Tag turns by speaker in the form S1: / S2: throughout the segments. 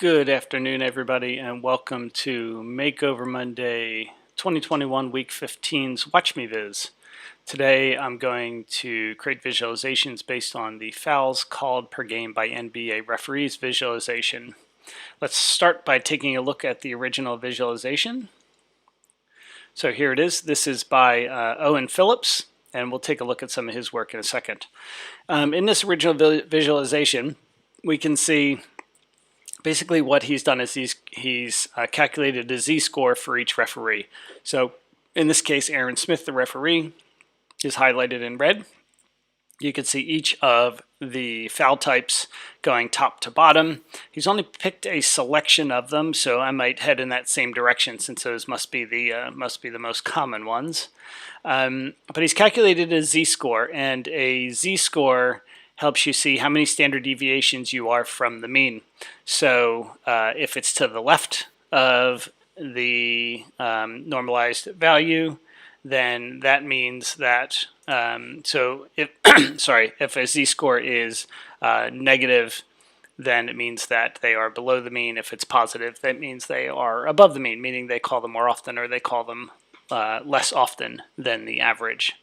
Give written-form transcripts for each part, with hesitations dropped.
S1: Good afternoon, everybody, and welcome to Makeover Monday 2021 Week 15's Watch Me Viz. Today I'm going to create visualizations based on the fouls called per game by NBA referees visualization. Let's start by taking a look at the original visualization. So here it is. This is by Owen Phillips, and we'll take a look at some of his work in a second. In this original visualization, we can see basically what he's done is he's calculated a z-score for each referee. So in this case, Aaron Smith, the referee, is highlighted in red. You can see each of the foul types going top to bottom. He's only picked a selection of them, so I might head in that same direction since those must be the most common ones. But he's calculated a z-score, and a z-score helps you see how many standard deviations you are from the mean. So if it's to the left of the normalized value, then that means that, if a z-score is negative, then it means that they are below the mean. If it's positive, that means they are above the mean, meaning they call them more often or they call them less often than the average.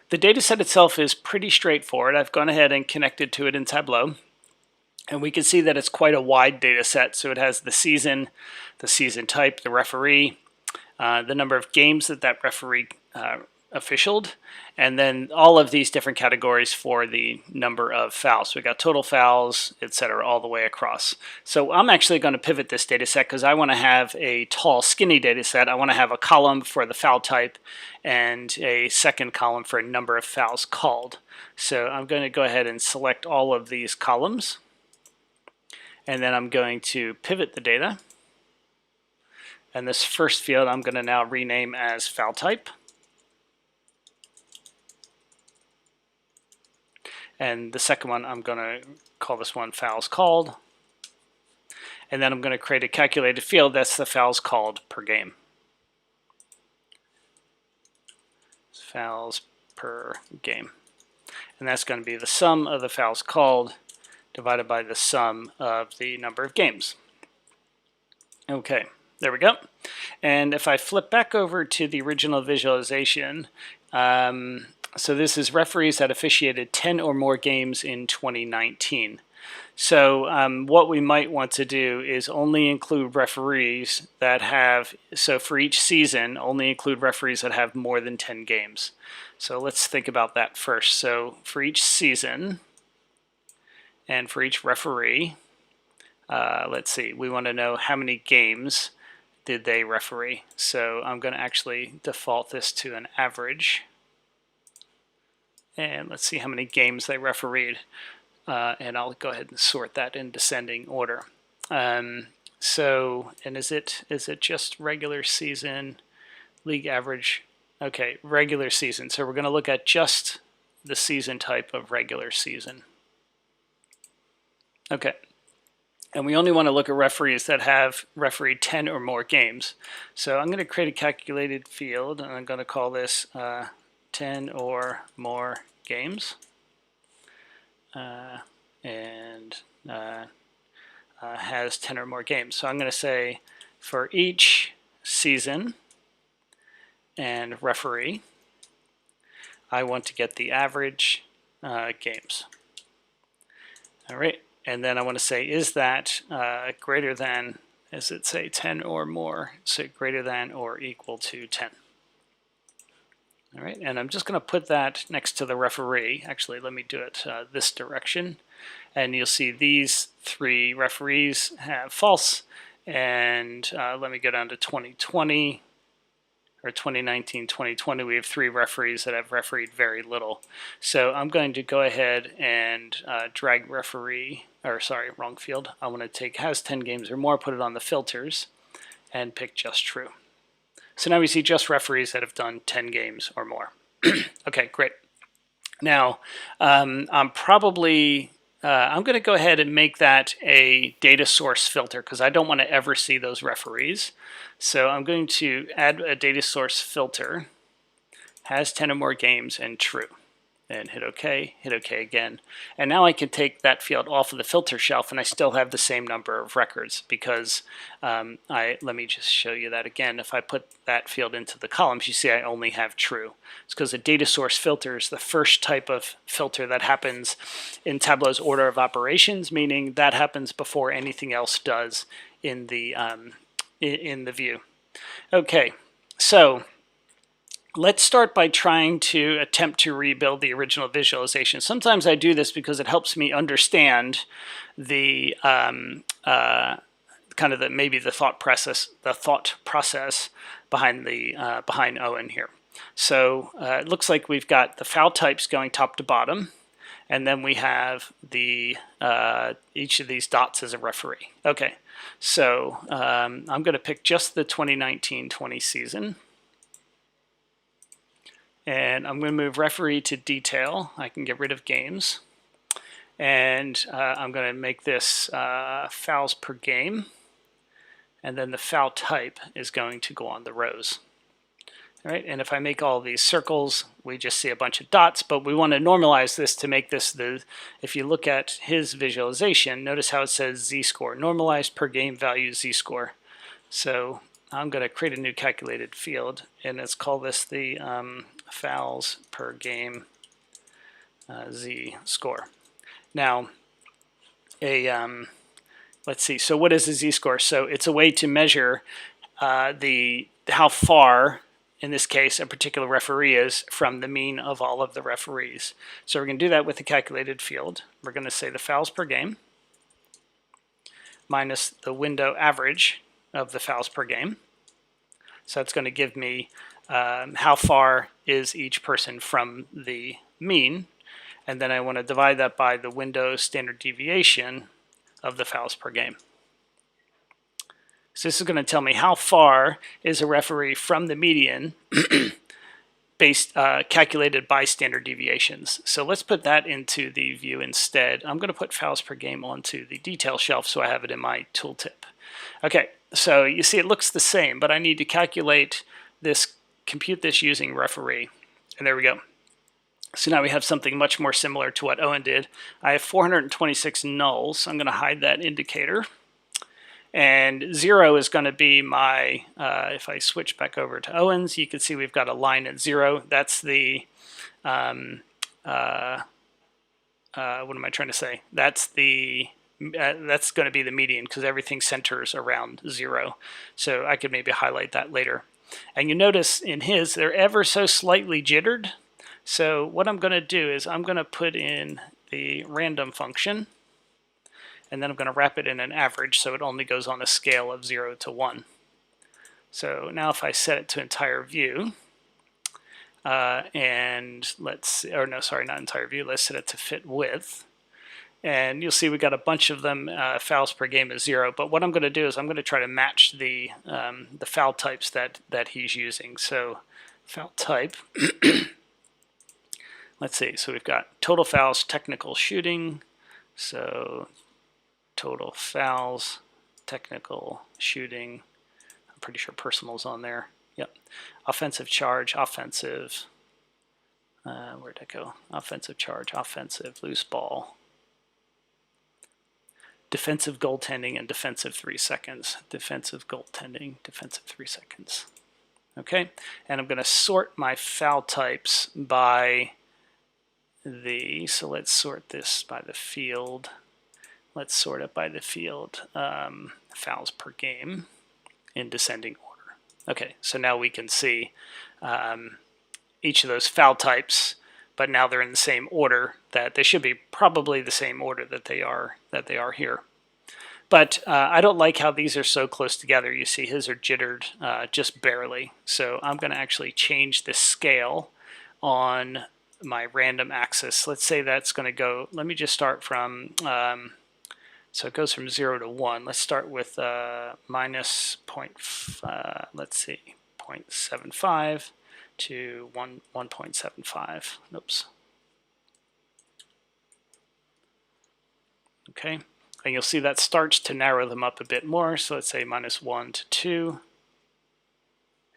S1: The data set itself is pretty straightforward. I've gone ahead and connected to it in Tableau, and we can see that it's quite a wide data set. So it has the season type, the referee, the number of games that referee officialed, and then all of these different categories for the number of fouls. So we got total fouls, etc., all the way across. So I'm actually going to pivot this data set because I want to have a tall, skinny data set. I want to have a column for the foul type and a second column for a number of fouls called. So I'm going to go ahead and select all of these columns, and then I'm going to pivot the data. And this first field I'm going to now rename as foul type. And the second one, I'm going to call this one fouls called. And then I'm going to create a calculated field that's the fouls called per game. Fouls per game. And that's going to be the sum of the fouls called divided by the sum of the number of games. Okay, there we go. And if I flip back over to the original visualization, so this is referees that officiated 10 or more games in 2019. So what we might want to do is only include referees that have, so for each season, only include referees that have more than 10 games. So let's think about that first. So for each season and for each referee, let's see, we want to know how many games did they referee. So I'm going to actually default this to an average. And let's see how many games they refereed. And I'll go ahead and sort that in descending order. And is it just regular season, league average? Okay, regular season. So we're going to look at just the season type of regular season. Okay. And we only want to look at referees that have refereed 10 or more games. So I'm going to create a calculated field, and I'm going to call this 10 or more games. Has 10 or more games. So I'm going to say for each season and referee, I want to get the average games. All right. And then I want to say, is that greater than, does it say 10 or more? So greater than or equal to 10. All right, and I'm just going to put that next to the referee. Actually, let me do it this direction. And you'll see these three referees have false. And let me go down to 2020 or 2019, 2020. We have three referees that have refereed very little. So I'm going to go ahead and drag referee, or sorry, wrong field. I want to take has 10 games or more, put it on the filters, and pick just true. So now we see just referees that have done 10 games or more. Okay, great. Now, I'm going to go ahead and make that a data source filter because I don't want to ever see those referees. So I'm going to add a data source filter, has 10 or more games, and true. and hit OK again. And now I can take that field off of the filter shelf and I still have the same number of records because let me just show you that again. If I put that field into the columns, you see I only have true. It's because the data source filter is the first type of filter that happens in Tableau's order of operations, meaning that happens before anything else does in the view. Okay, so let's start by trying to attempt to rebuild the original visualization. Sometimes I do this because it helps me understand the kind of maybe the thought process behind behind Owen here. So it looks like we've got the file types going top to bottom, and then we have the each of these dots as a referee. Okay, so I'm going to pick just the 2019-20 season. And I'm going to move referee to detail. I can get rid of games. And I'm going to make this fouls per game. And then the foul type is going to go on the rows. All right, and if I make all these circles, we just see a bunch of dots, but we want to normalize this to make this if you look at his visualization, notice how it says z-score, normalized per game value z-score. So I'm going to create a new calculated field, and let's call this the fouls per game z-score. Now, let's see. So what is a z-score? So it's a way to measure how far, in this case, a particular referee is from the mean of all of the referees. So we're going to do that with the calculated field. We're going to say the fouls per game minus the window average of the fouls per game. So that's going to give me how far is each person from the mean, and then I want to divide that by the window standard deviation of the fouls per game. So this is going to tell me how far is a referee from the median calculated by standard deviations. So let's put that into the view instead. I'm going to put fouls per game onto the detail shelf so I have it in my tooltip. Okay, so you see it looks the same, but I need to calculate this, compute this using referee. And there we go. So now we have something much more similar to what Owen did. I have 426 nulls, so I'm going to hide that indicator. And 0 is going to be my, if I switch back over to Owen's, you can see we've got a line at 0. That's the, what am I trying to say? That's the, that's going to be the median because everything centers around 0. So I could maybe highlight that later. And you notice in his, they're ever so slightly jittered. So what I'm going to do is I'm going to put in the random function, and then I'm going to wrap it in an average so it only goes on a scale of 0 to 1. So now if I set it to entire view, and let's, or no, sorry, not entire view, let's set it to fit width. And you'll see we got a bunch of them, fouls per game is 0. But what I'm going to do is I'm going to try to match the foul types that he's using. So foul type, let's see, so we've got total fouls, technical shooting. So total fouls, technical shooting. I'm pretty sure personal's on there. Yep. Offensive charge, offensive. Where'd that go? Offensive charge, offensive, loose ball. Defensive goaltending and defensive 3 seconds. Defensive goaltending, defensive 3 seconds. Okay, and I'm going to sort my foul types by the, so let's sort this by the field. Let's sort it by the field, fouls per game in descending order. Okay, so now we can see each of those foul types, but now they're in the same order that they should be, probably the same order that they are here. But I don't like how these are so close together. You see his are jittered just barely. So I'm going to actually change the scale on my random axis. Let's say that's going to go, let me just start from, so it goes from 0 to 1. Let's start with minus let's see, 0.75 to 1.75. Oops. Okay, and you'll see that starts to narrow them up a bit more. So let's say -1 to 2,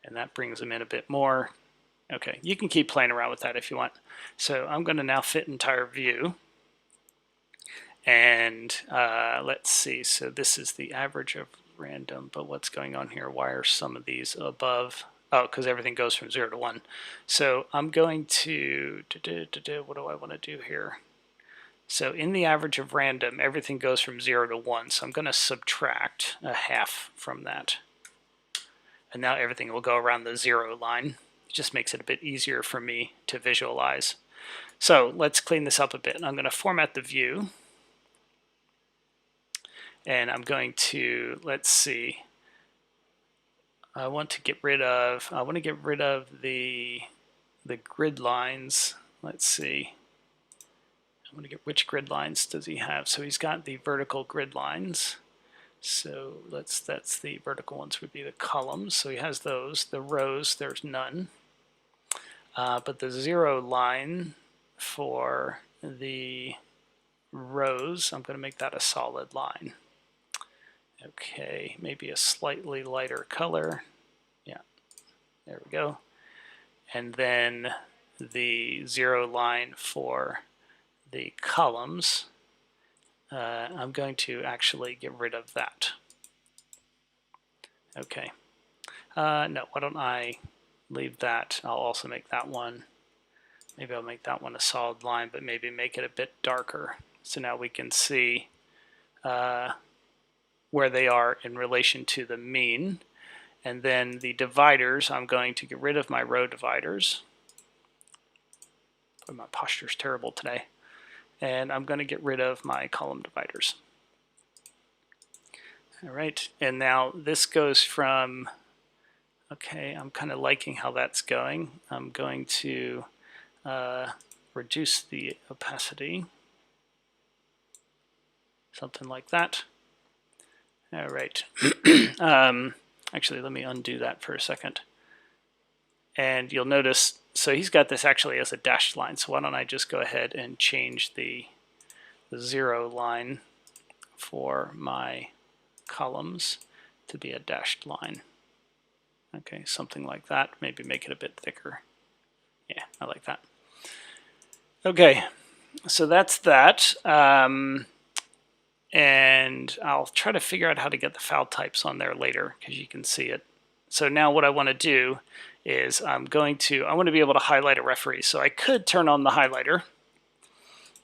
S1: and that brings them in a bit more. Okay, you can keep playing around with that if you want. So I'm going to now fit entire view. And let's see, so this is the average of random, but what's going on here? Why are some of these above? Oh, because everything goes from 0 to 1. So I'm going to, what do I want to do here? So in the average of random, everything goes from 0 to 1. So I'm going to subtract a half from that. And now everything will go around the 0 line. It just makes it a bit easier for me to visualize. So let's clean this up a bit. I'm going to format the view. And I'm going to, let's see, I want to get rid of the grid lines. Let's see. I want to get, which grid lines does he have? So he's got the vertical grid lines. So that's the vertical ones would be the columns. So he has those. The rows, there's none. But the 0 line for the rows, I'm going to make that a solid line. Okay, maybe a slightly lighter color. Yeah, there we go. And then the 0 line for the columns, I'm going to actually get rid of that. Okay. No, why don't I leave that? I'll also make that one. Maybe I'll make that one a solid line, but maybe make it a bit darker. So now we can see where they are in relation to the mean. And then the dividers, I'm going to get rid of my row dividers. Boy, my posture's terrible today. And I'm going to get rid of my column dividers. All right, and now this goes from, okay, I'm kind of liking how that's going. I'm going to reduce the opacity, something like that. All right. Actually, let me undo that for a second. And you'll notice, so he's got this actually as a dashed line. So why don't I just go ahead and change the 0 line for my columns to be a dashed line. Okay, something like that. Maybe make it a bit thicker. Yeah, I like that. Okay, so that's that. And I'll try to figure out how to get the file types on there later because you can see it. So now what I want to do is I want to be able to highlight a referee. So I could turn on the highlighter.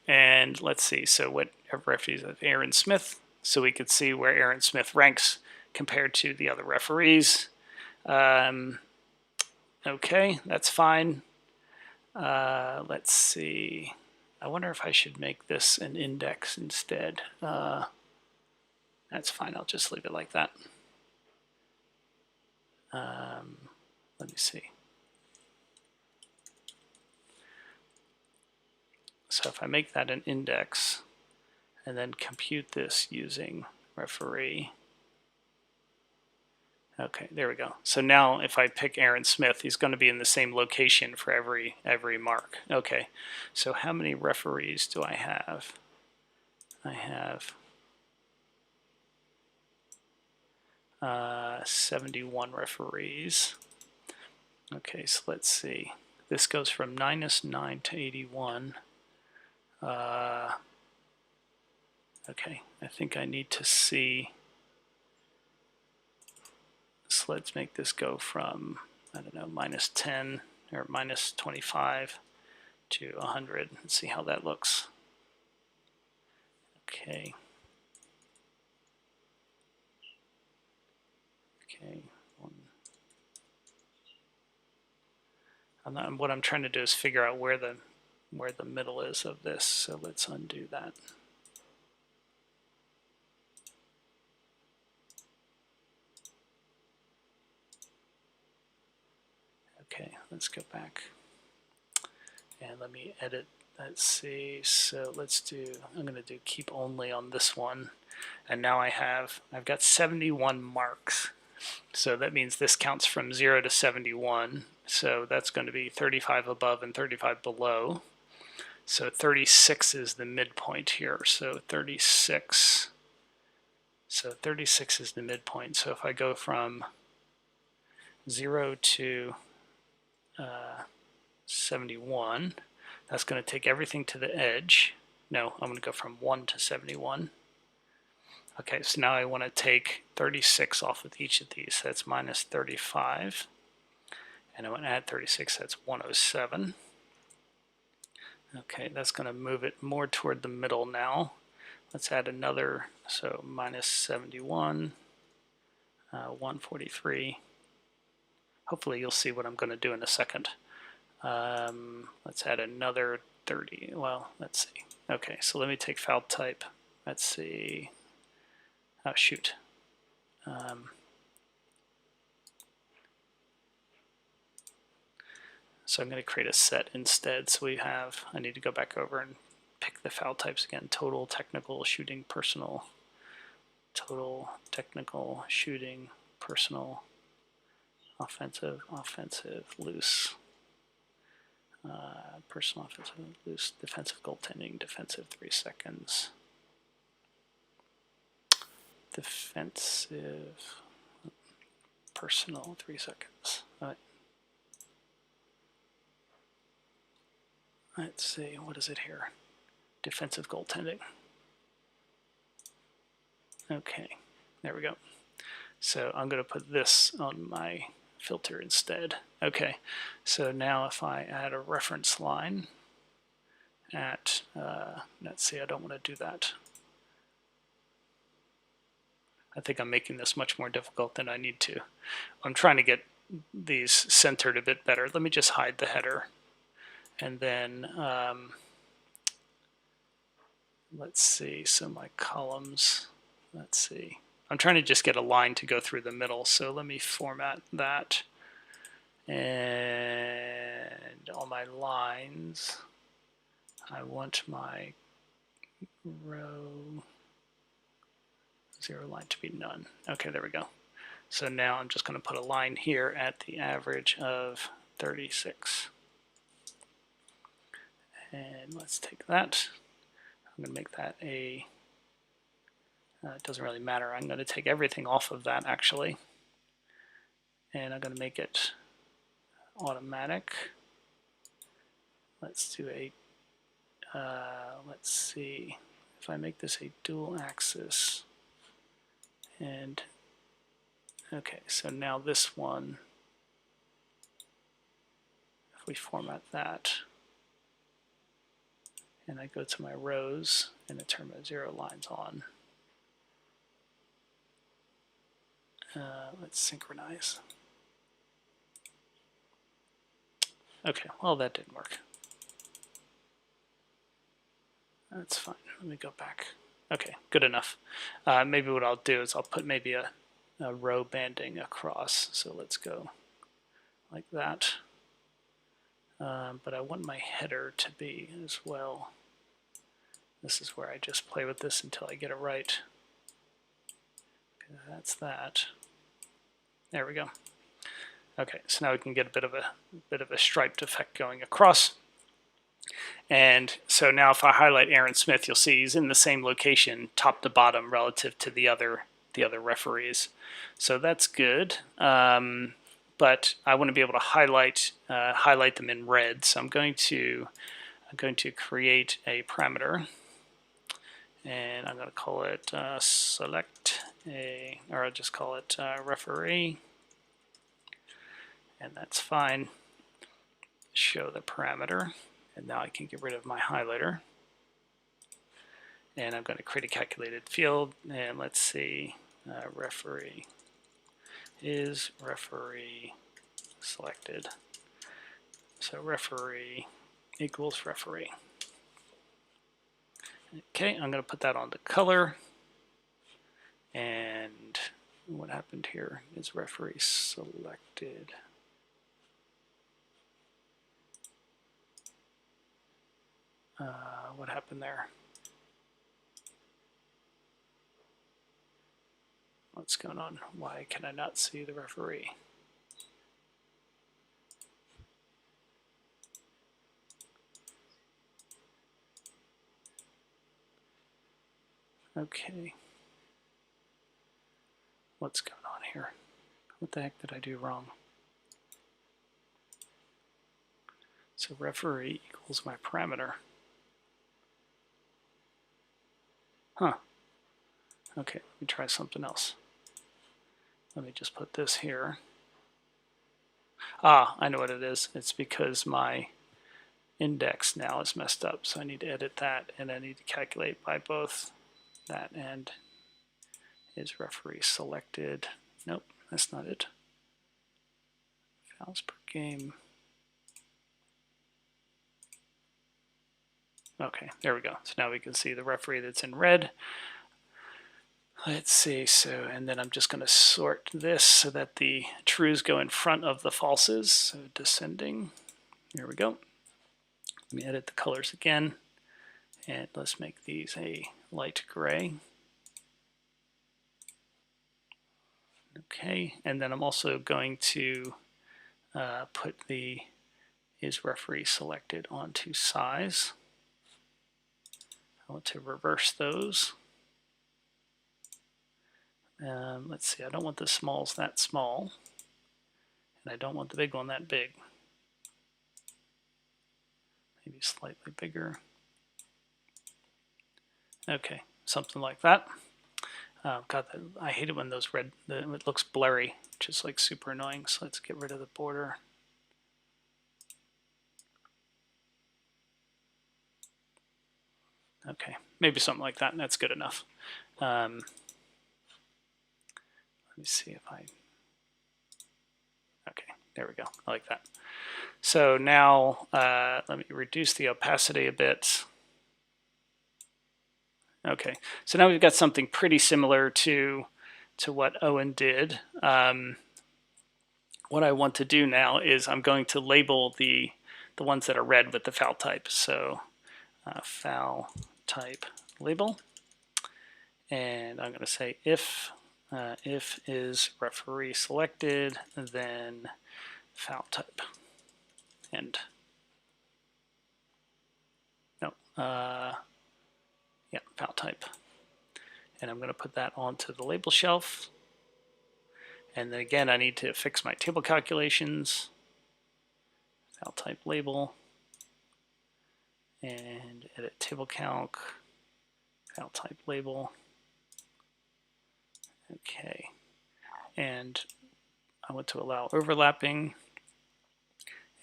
S1: And let's see, so what referees of Aaron Smith, so we could see where Aaron Smith ranks compared to the other referees. Okay, that's fine. Let's see. I wonder if I should make this an index instead. That's fine, I'll just leave it like that. Let me see. So if I make that an index and then compute this using referee. Okay, there we go. So now if I pick Aaron Smith, he's going to be in the same location for every mark. Okay, so how many referees do I have? I have 71 referees. Okay, so let's see. This goes from -9 to 81. Okay, I think I need to see. So let's make this go from, I don't know, -10 or -25 to 100. Let's see how that looks. Okay. Okay. What I'm trying to do is figure out where the middle is of this. So let's undo that. Okay, let's go back and let me edit. Let's see, so let's do, I'm going to do keep only on this one, and now I've got 71 marks. So that means this counts from 0 to 71. So that's going to be 35 above and 35 below. So 36 is the midpoint here. So 36. So 36 is the midpoint. So if I go from 0 to 71. That's going to take everything to the edge. No, I'm going to go from 1 to 71. Okay, so now I want to take 36 off of each of these. That's minus 35. And I want to add 36, that's 107. Okay, that's going to move it more toward the middle now. Let's add another, so minus 71, 143. Hopefully you'll see what I'm going to do in a second. Let's add another 30. Well, let's see. Okay, so let me take file type. Let's see. Oh, shoot. So I'm going to create a set instead. So we have, I need to go back over and pick the file types again. Total, technical, shooting, personal. Total, technical, shooting, personal, offensive, loose. Personal, offensive, loose, defensive, goaltending, defensive, 3 seconds. Defensive, personal, 3 seconds. All right. Let's see, what is it here? Defensive goaltending. Okay, there we go. So I'm going to put this on my filter instead. Okay, so now if I add a reference line at, let's see, I don't want to do that. I think I'm making this much more difficult than I need to. I'm trying to get these centered a bit better. Let me just hide the header. And then, let's see, so my columns, let's see. I'm trying to just get a line to go through the middle, so let me format that. And all my lines, I want my row 0 line to be none. Okay, there we go. So now I'm just going to put a line here at the average of 36. And let's take that. I'm going to make that a, it doesn't really matter. I'm going to take everything off of that actually. And I'm going to make it automatic. Let's do a, let's see, if I make this a dual axis. And, okay, so now this one, if we format that, and I go to my rows and I turn my 0 lines on. Let's synchronize. Okay, well that didn't work. That's fine, let me go back. Okay, good enough. Maybe what I'll do is I'll put maybe a row banding across. So let's go like that. But I want my header to be as well. This is where I just play with this until I get it right. Okay, that's that. There we go. Okay, so now we can get a bit of a striped effect going across. And so now if I highlight Aaron Smith, you'll see he's in the same location, top to bottom, relative to the other referees. So that's good. But I want to be able to highlight them in red. So I'm going to create a parameter, and I'm going to call it select a, or I'll just call it referee, and that's fine. Show the parameter, and now I can get rid of my highlighter. And I'm going to create a calculated field, and let's see, referee is referee selected. So referee equals referee. Okay, I'm going to put that on the color. And what happened here is referee selected. What happened there? What's going on? Why can I not see the referee? Okay. What's going on here? What the heck did I do wrong? So referee equals my parameter. Huh. Okay, let me try something else. Let me just put this here. Ah, I know what it is. It's because my index now is messed up, so I need to edit that, and I need to calculate by both that and is referee selected. Nope, that's not it. Fouls per game. Okay, there we go. So now we can see the referee that's in red. Let's see, so, and then I'm just going to sort this so that the trues go in front of the falses. So descending, here we go. Let me edit the colors again, and let's make these a light gray. Okay, and then I'm also going to put the is referee selected onto size. I want to reverse those. Let's see, I don't want the smalls that small, and I don't want the big one that big. Maybe slightly bigger. Okay, something like that. God, I hate it when those red, it looks blurry, which is like super annoying. So let's get rid of the border. Okay, maybe something like that, and that's good enough. Let me see if I, okay, there we go, I like that. So now let me reduce the opacity a bit. Okay, so now we've got something pretty similar to what Owen did. What I want to do now is I'm going to label the ones that are red with the foul type. So foul type label, and I'm going to say if is referee selected, then foul type. And no, yeah, foul type. And I'm going to put that onto the label shelf. And then again, I need to fix my table calculations. Foul type label, and edit table calc. Foul type label. Okay, and I want to allow overlapping,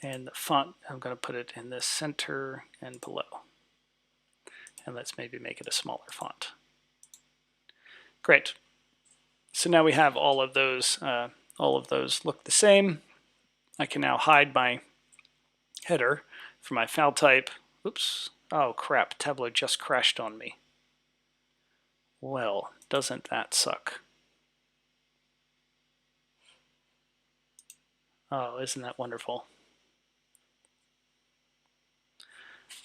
S1: and the font, I'm going to put it in the center and below. And let's maybe make it a smaller font. Great. So now we have all of those look the same. I can now hide my header for my foul type. Oops. Oh crap, Tableau just crashed on me. Well, doesn't that suck? Oh, isn't that wonderful?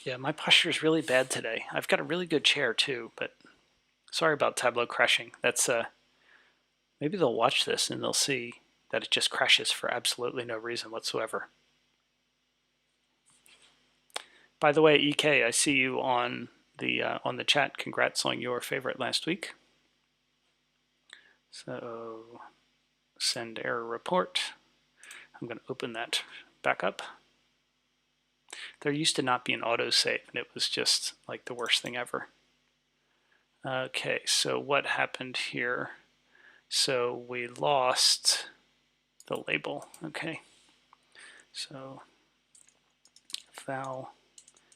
S1: Yeah, my posture is really bad today. I've got a really good chair too, but sorry about Tableau crashing. That's maybe they'll watch this and they'll see that it just crashes for absolutely no reason whatsoever. By the way, EK, I see you on the chat. Congrats on your favorite last week. So send error report. I'm going to open that back up. There used to not be an autosave, and it was just like the worst thing ever. Okay, so what happened here? So we lost the label. Okay, so foul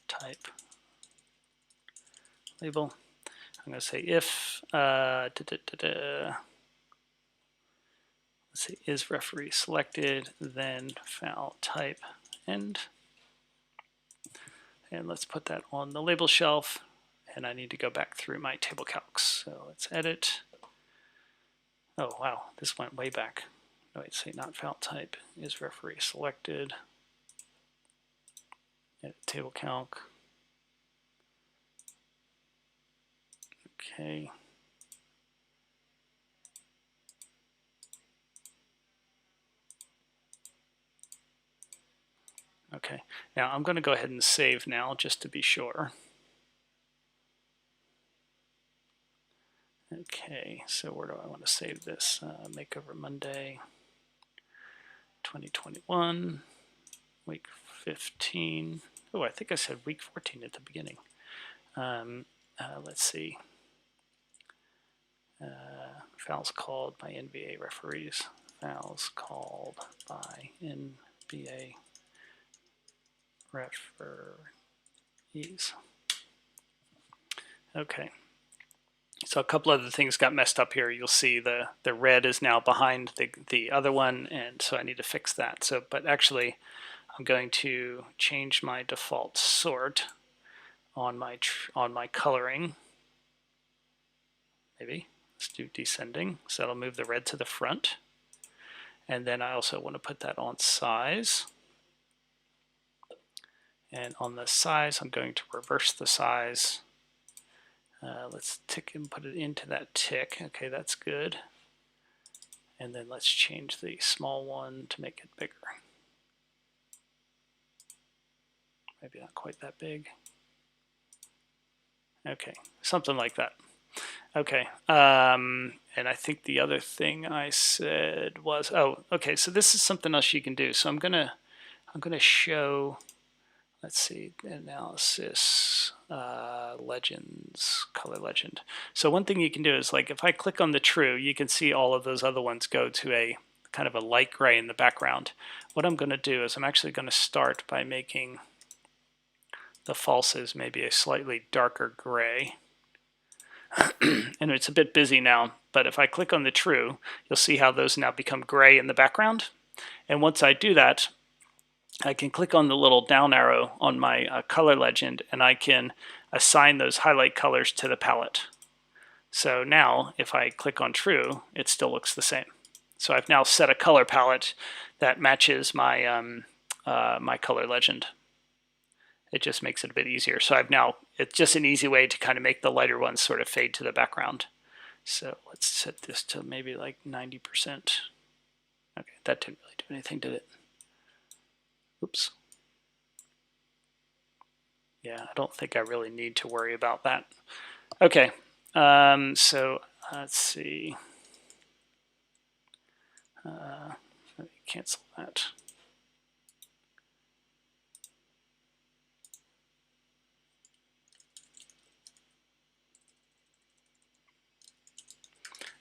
S1: type label. I'm going to say if let's see, is referee selected, then foul type end. And let's put that on the label shelf. And I need to go back through my table calcs. So let's edit. Oh, wow, this went way back. No, wait, say not foul type, is referee selected. Edit table calc. Okay. Okay, now I'm going to go ahead and save now just to be sure. Okay, so where do I want to save this? Makeover Monday 2021, week 15. Oh, I think I said week 14 at the beginning. Let's see. Fouls called by NBA referees. Fouls called by NBA referees. Okay. So a couple other things got messed up here. You'll see the red is now behind the other one, and so I need to fix that. So, but actually, I'm going to change my default sort on my coloring. Maybe let's do descending. So that'll move the red to the front, and then I also want to put that on size. And on the size, I'm going to reverse the size. Let's tick and put it into that tick. Okay, that's good. And then let's change the small one to make it bigger. Maybe not quite that big. Okay, something like that. Okay, and I think the other thing I said was, oh, okay, so this is something else you can do. So I'm gonna show, let's see, analysis, legends, color legend. So one thing you can do is, like, if I click on the true, you can see all of those other ones go to a kind of a light gray in the background. What I'm going to do is I'm actually going to start by making the falses maybe a slightly darker gray. And it's a bit busy now, but if I click on the true, you'll see how those now become gray in the background. And once I do that, I can click on the little down arrow on my color legend, and I can assign those highlight colors to the palette. So now if I click on true, it still looks the same. So I've now set a color palette that matches my my color legend. It just makes it a bit easier. So it's just an easy way to kind of make the lighter ones sort of fade to the background. So let's set this to maybe like 90%. Okay, that didn't really do anything, did it? Oops. Yeah, I don't think I really need to worry about that. Okay, so let's see. Let me cancel that.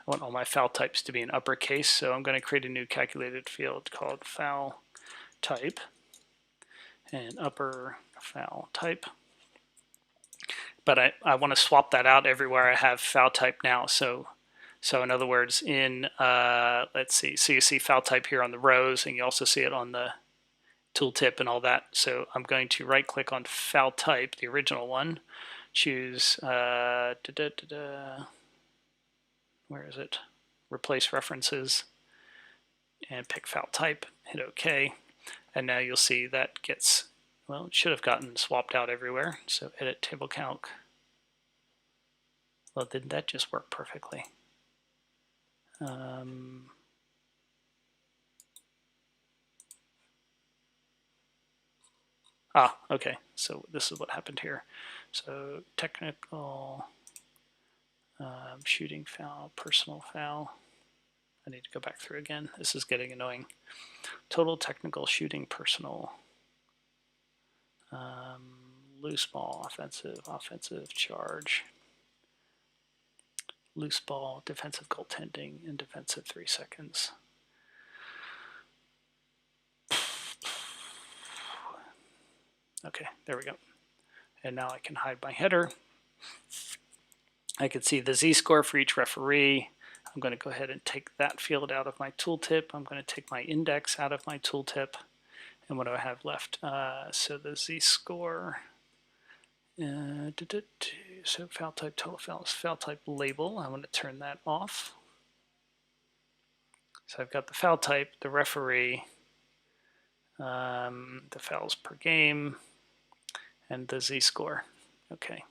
S1: I want all my foul types to be in uppercase, so I'm going to create a new calculated field called foul type and upper foul type. But I want to swap that out everywhere I have foul type now. So in other words, in let's see, so you see foul type here on the rows, and you also see it on the tooltip and all that. So I'm going to right click on foul type, the original one, choose where is it? Replace references, and pick foul type, hit OK. And now you'll see that gets, well, it should have gotten swapped out everywhere. So edit table calc. Well, didn't that just work perfectly? Okay, so this is what happened here. So technical, shooting foul, personal foul. I need to go back through again. This is getting annoying. Total technical shooting personal. Loose ball, offensive charge. Loose ball, defensive goaltending, and defensive 3 seconds. Okay, there we go. And now I can hide my header. I can see the z-score for each referee. I'm going to go ahead and take that field out of my tooltip. I'm going to take my index out of my tooltip. And what do I have left? So the z-score. So foul type, total fouls, foul type label. I want to turn that off. So I've got the foul type, the referee, the fouls per game, and the z-score. Okay.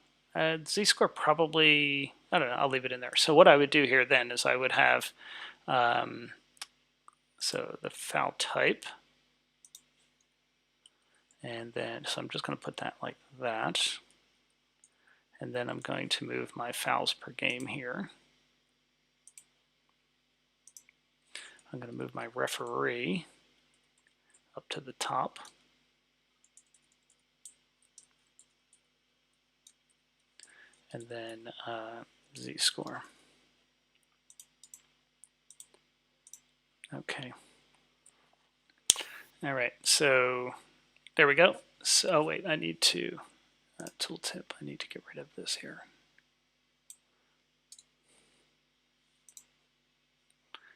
S1: Z-score probably, I don't know, I'll leave it in there. So what I would do here then is I would have, so the foul type, and then, so I'm just going to put that like that. And then I'm going to move my fouls per game here. I'm going to move my referee up to the top. and then z-score. Okay. All right, so there we go. So wait, I need to, tooltip, I need to get rid of this here.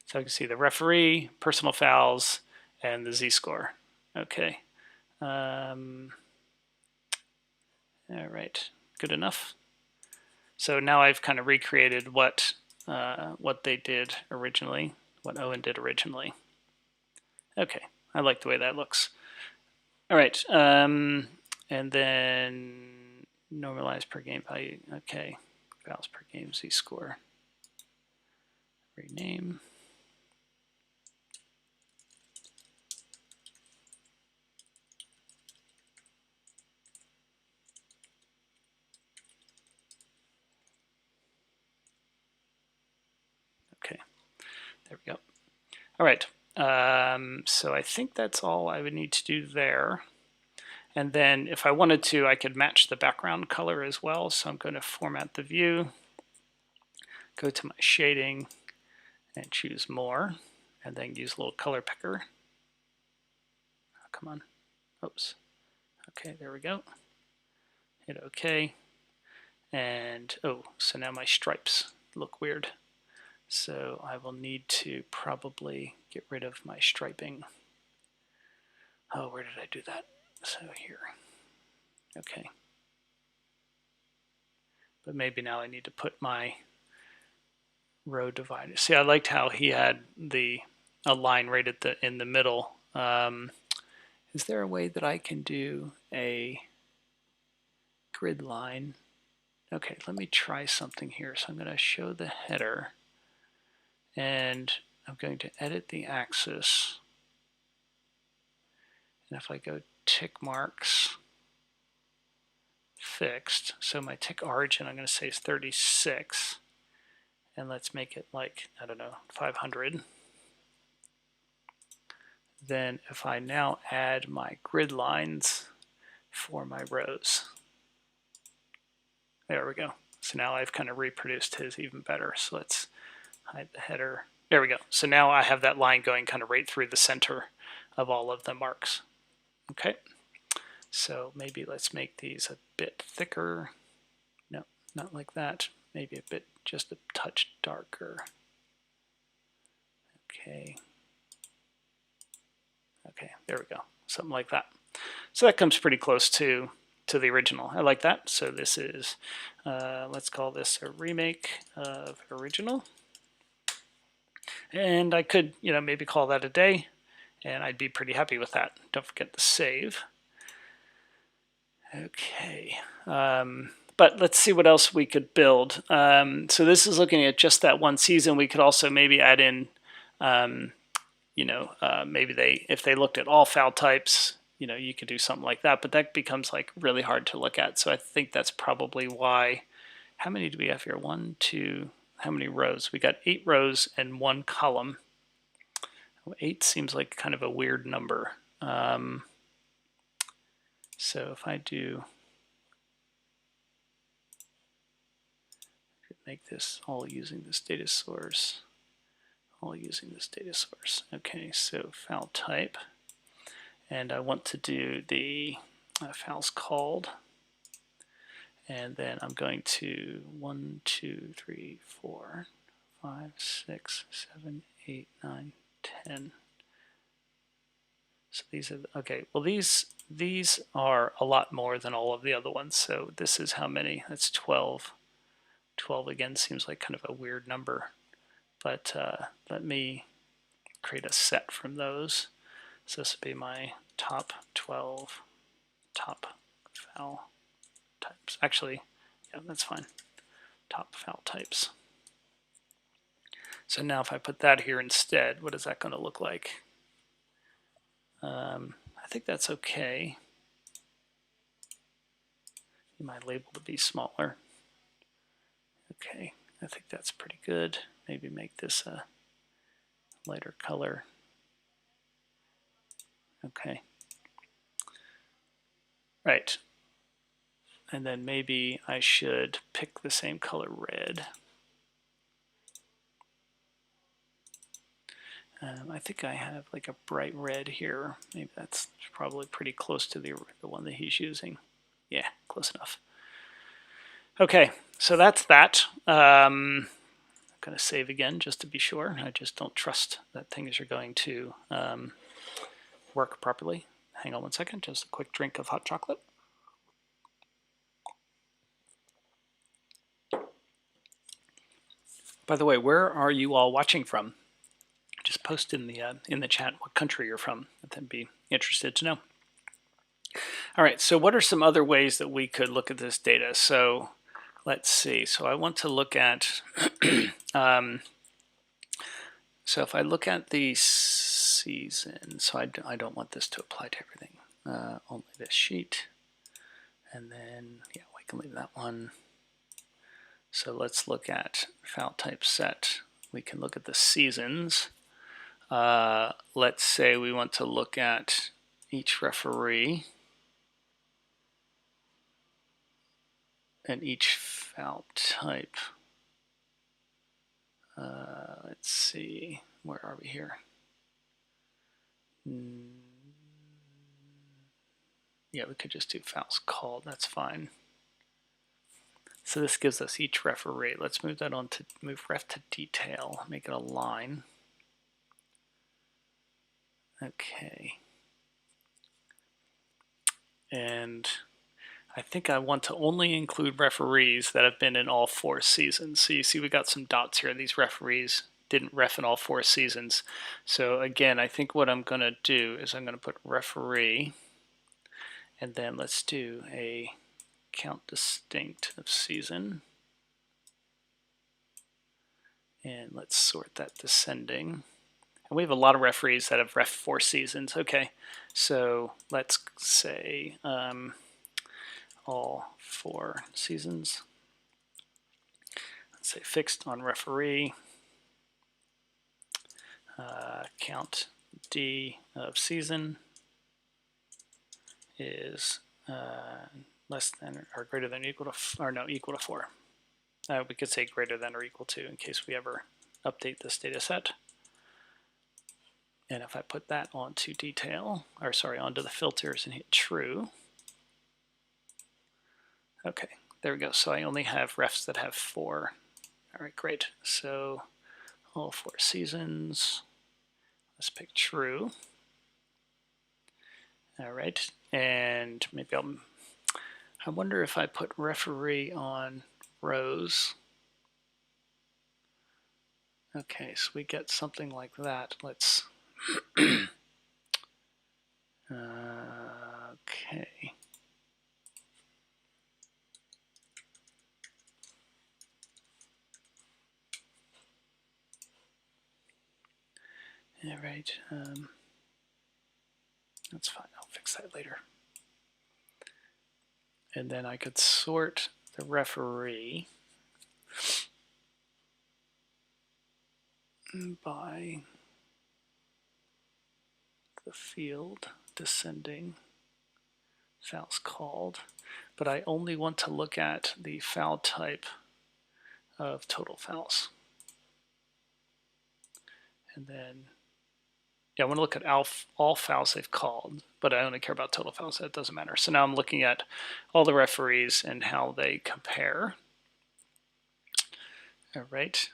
S1: So I can see the referee, personal fouls, and the z-score. Okay. All right, good enough. So now I've kind of recreated what they did originally, what Owen did originally. Okay, I like the way that looks. All right, and then normalize per game value. Okay, fouls per game, z-score. Rename. Okay, there we go. All right, so I think that's all I would need to do there. And then if I wanted to, I could match the background color as well. So I'm going to format the view, go to my shading, and choose more, and then use a little color picker. Oh, come on. Oops. Okay, there we go. Hit OK. And oh, so now my stripes look weird. So I will need to probably get rid of my striping. Oh, where did I do that? So here. Okay. But maybe now I need to put my row divider. See, I liked how he had a line right at in the middle. Is there a way that I can do a grid line? Okay, let me try something here. So I'm going to show the header, and I'm going to edit the axis. And if I go tick marks, fixed, so my tick origin I'm going to say is 36, and let's make it like, I don't know, 500. Then if I now add my grid lines for my rows, there we go. So now I've kind of reproduced his even better. So let's hide the header. There we go. So now I have that line going kind of right through the center of all of the marks. Okay. So maybe let's make these a bit thicker. No, not like that. Maybe a bit, just a touch darker. Okay. Okay, there we go. Something like that. So that comes pretty close to the original. I like that. So this is, let's call this a remake of original. And I could, maybe call that a day, and I'd be pretty happy with that. Don't forget to save. Okay, but let's see what else we could build. So this is looking at just that one season. We could also maybe add in, maybe if they looked at all foul types, you could do something like that, but that becomes like really hard to look at. So I think that's probably why. How many do we have here? 1, 2, how many rows? We got 8 rows and 1 column. 8 seems like kind of a weird number. So if I do, make this all using this data source, Okay, so foul type, and I want to do the fouls called, and then I'm going to 1, 2, 3, 4, 5, 6, 7, 8, 9, 10. So these are, okay, well these are a lot more than all of the other ones. So this is how many? That's 12. 12 again seems like kind of a weird number, but let me create a set from those. So this would be my top 12 top foul types. Actually, yeah, that's fine. Top foul types. So now if I put that here instead, what is that going to look like? I think that's okay. My label to be smaller. Okay, I think that's pretty good. Maybe make this a lighter color. Okay. Right. And then maybe I should pick the same color red. I think I have like a bright red here. Maybe that's probably pretty close to the one that he's using. Yeah, close enough. Okay, so that's that. I'm going to save again just to be sure. I just don't trust that things are going to work properly. Hang on one second, just a quick drink of hot chocolate. By the way, where are you all watching from? Just post in the chat what country you're from. I'd be interested to know. All right, so what are some other ways that we could look at this data? So let's see. So I want to look at, so if I look at the season, so I don't want this to apply to everything, only this sheet. And then, yeah, we can leave that one. So let's look at file type set. We can look at the seasons. Let's say we want to look at each referee and each foul type. Let's see, where are we here? Yeah, we could just do fouls called, that's fine. So this gives us each referee. Let's move that on to move ref to detail, make it a line. Okay. And I think I want to only include referees that have been in all 4 seasons. So you see we got some dots here. These referees didn't ref in all 4 seasons. So again, I think what I'm going to do is I'm going to put referee, and then let's do a count distinct of season. And let's sort that descending. And we have a lot of referees that have ref 4 seasons. Okay, so let's say all 4 seasons. Let's say fixed on referee. Count D of season is less than or greater than or equal to, or no, equal to 4. We could say greater than or equal to in case we ever update this data set. And if I put that onto detail, or sorry, onto the filters and hit true. Okay, there we go. So I only have refs that have 4. All right, great. So all 4 seasons. Let's pick true. All right, and maybe I wonder if I put referee on rows. Okay, so we get something like that. Let's, okay. All right, that's fine, I'll fix that later. And then I could sort the referee by the field descending fouls called, but I only want to look at the foul type of total fouls. And then, yeah, I want to look at all fouls they've called, but I only care about total fouls, so it doesn't matter. So now I'm looking at all the referees and how they compare. All right.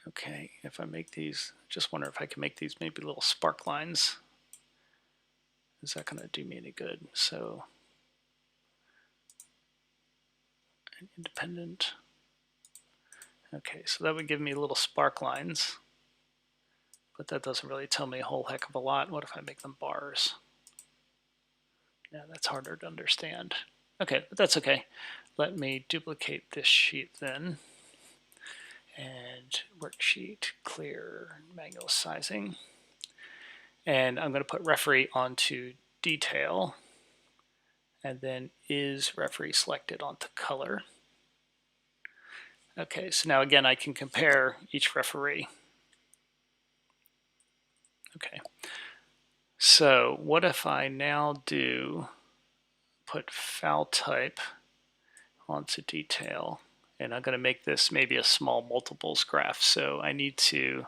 S1: Okay, if I make these, just wonder if I can make these maybe little spark lines. Is that going to do me any good? So, independent. Okay, so that would give me little spark lines, but that doesn't really tell me a whole heck of a lot. What if I make them bars? Yeah, that's harder to understand. Okay, but that's okay. Let me duplicate this sheet then. And worksheet, clear, manual sizing. And I'm going to put referee onto detail. And then is referee selected onto color. Okay, so now again I can compare each referee. Okay. So what if I now put foul type onto detail, and I'm going to make this maybe a small multiples graph. So I need to,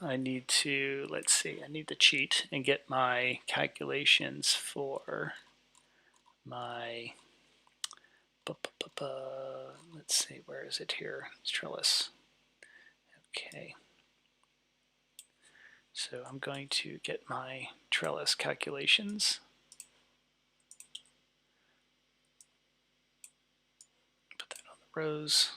S1: let's see, I need to cheat and get my calculations for my, let's see, where is it here? It's trellis. Okay. So I'm going to get my trellis calculations. Put that on the rows.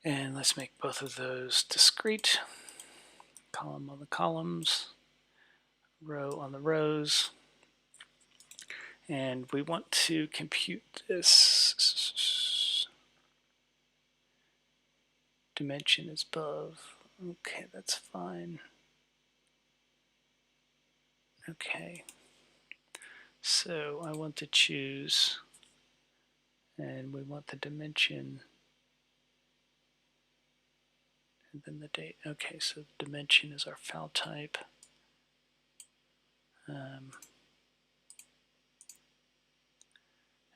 S1: And let's make both of those discrete. Column on the columns, row on the rows. And we want to compute this. Dimension is above. Okay, that's fine. Okay. So I want to choose, and we want the dimension, and then the date. Okay, so the dimension is our file type.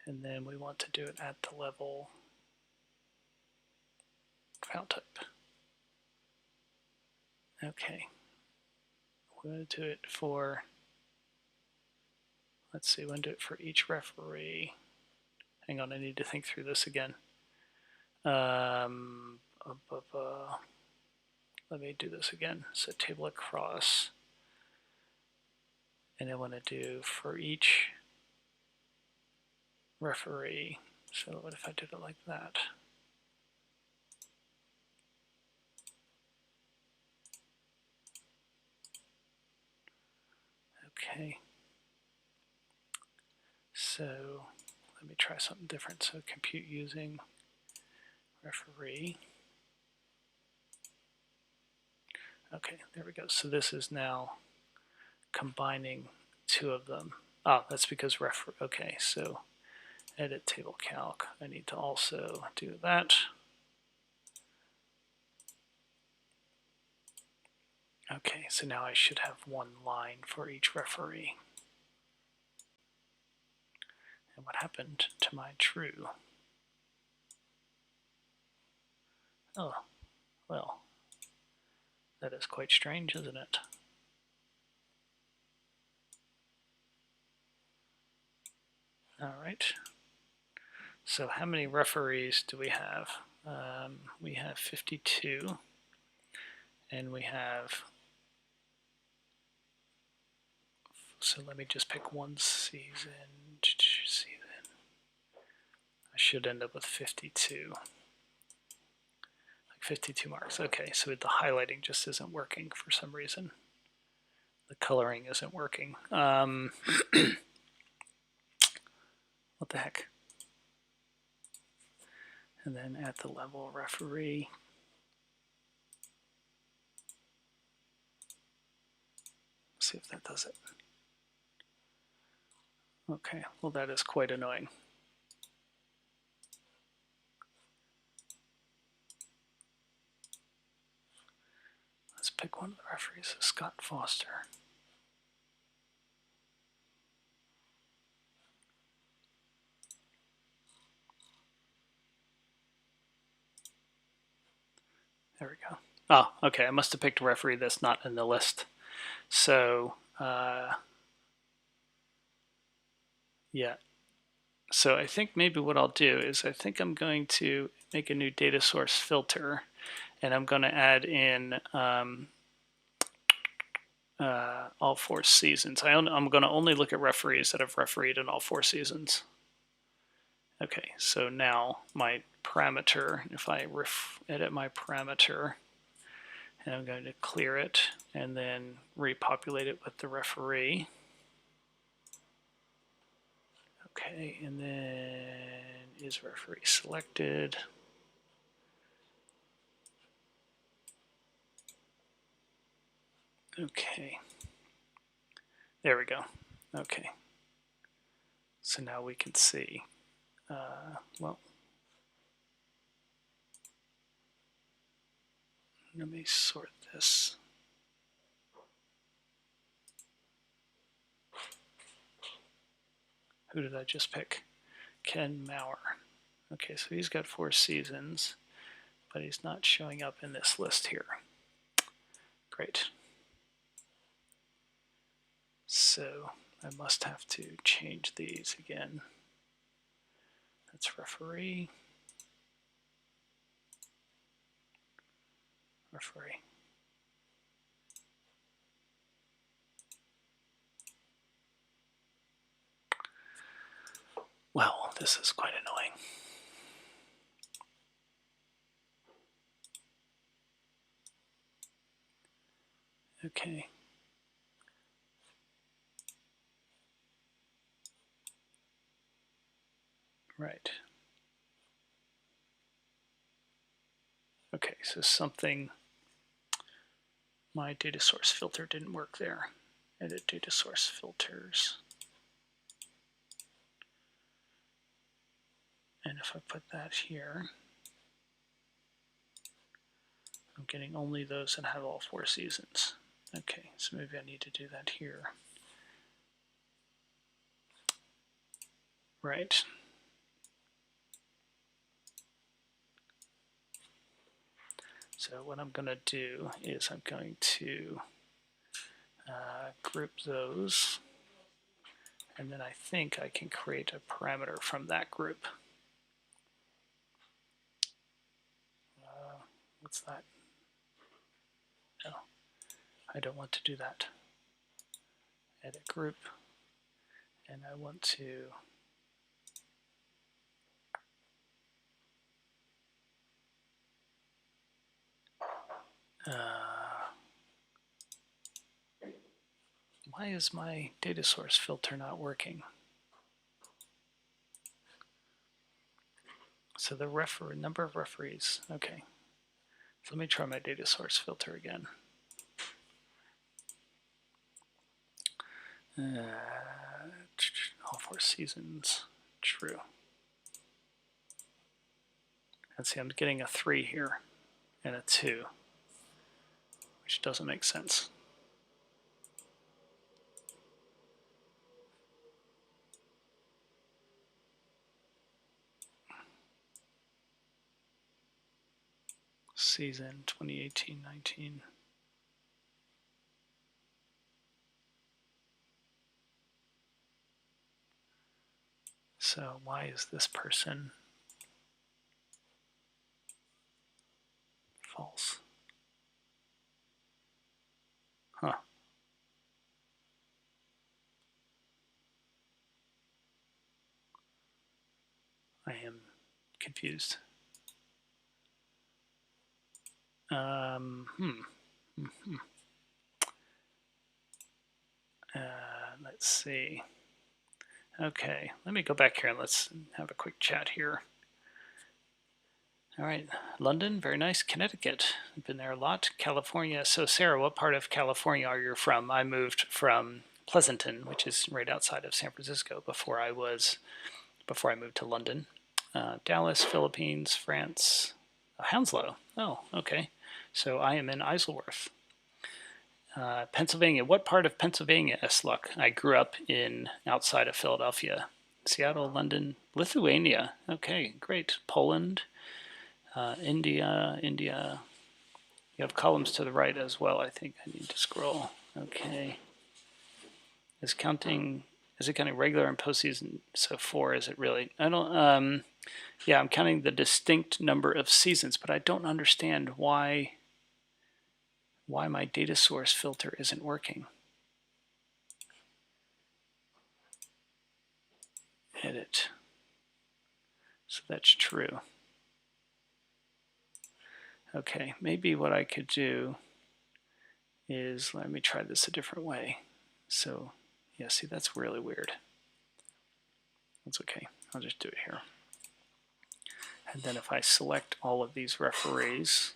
S1: And then we want to do it at the level file type. Okay. We're going to do it for, let's see, we're going to do it for each referee. Hang on, I need to think through this again. Let me do this again. So table across. And I want to do for each referee. So what if I did it like that? Okay. So let me try something different. So compute using referee. Okay, there we go. So this is now combining two of them. Ah, that's because okay, so edit table calc. I need to also do that. Okay, so now I should have one line for each referee. And what happened to my true? Oh, well, that is quite strange, isn't it? All right. So how many referees do we have? We have 52, and we have, so let me just pick one season. I should end up with 52. Like 52 marks. Okay, so the highlighting just isn't working for some reason. The coloring isn't working. What the heck? And then at the level referee. Let's see if that does it. Okay, well that is quite annoying. Let's pick one of the referees, Scott Foster. There we go. Oh, okay, I must have picked a referee that's not in the list. So, yeah. So I think maybe what I'll do is I think I'm going to make a new data source filter, and I'm going to add in all 4 seasons. I'm going to only look at referees that have refereed in all 4 seasons. Okay, so now my parameter, if I edit my parameter, and I'm going to clear it and then repopulate it with the referee. Okay, and then is referee selected? Okay, there we go. Okay, so now we can see well, let me sort this. Who did I just pick? Ken Maurer. Okay, so he's got 4 seasons, but he's not showing up in this list here. Great. So I must have to change these again. That's referee. Referee. Well, this is quite annoying. Okay. Right. Okay, so something, my data source filter didn't work there. Edit data source filters. And if I put that here, I'm getting only those that have all 4 seasons. Okay, so maybe I need to do that here. Right. So what I'm going to do is I'm going to group those, and then I think I can create a parameter from that group. What's that? No, I don't want to do that. Edit group, and I want to why is my data source filter not working? So the number of referees, okay. So let me try my data source filter again. All 4 seasons, true. And see, I'm getting a 3 here and a 2, which doesn't make sense. Season 2018-19. So why is this person false? Huh. I am confused. Let's see. Okay, let me go back here and let's have a quick chat here. All right, London, very nice. Connecticut, I've been there a lot. California. So Sarah, what part of California are you from? I moved from Pleasanton, which is right outside of San Francisco, before I moved to London. Dallas, Philippines, France, Hounslow. Oh, okay. So I am in Isleworth. Pennsylvania. What part of Pennsylvania, S-Luck? I grew up outside of Philadelphia. Seattle, London, Lithuania. Okay, great. Poland, India. You have columns to the right as well. I think I need to scroll. Okay. Is it counting regular and postseason? So 4, is it really? I don't, yeah, I'm counting the distinct number of seasons, but I don't understand why my data source filter isn't working. Edit. So that's true. Okay, maybe what I could do is, let me try this a different way. So, yeah, see, that's really weird. That's okay, I'll just do it here. And then if I select all of these referees,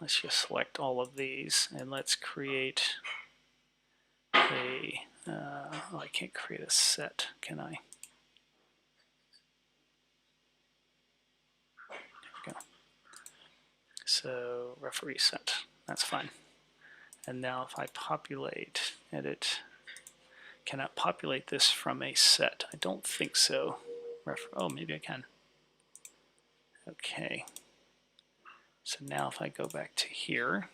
S1: let's just select all of these, and let's create a oh, I can't create a set, can I? There we go. So referee set, that's fine. And now if I populate, edit, can I populate this from a set? I don't think so. Oh, maybe I can. Okay. So now if I go back to here,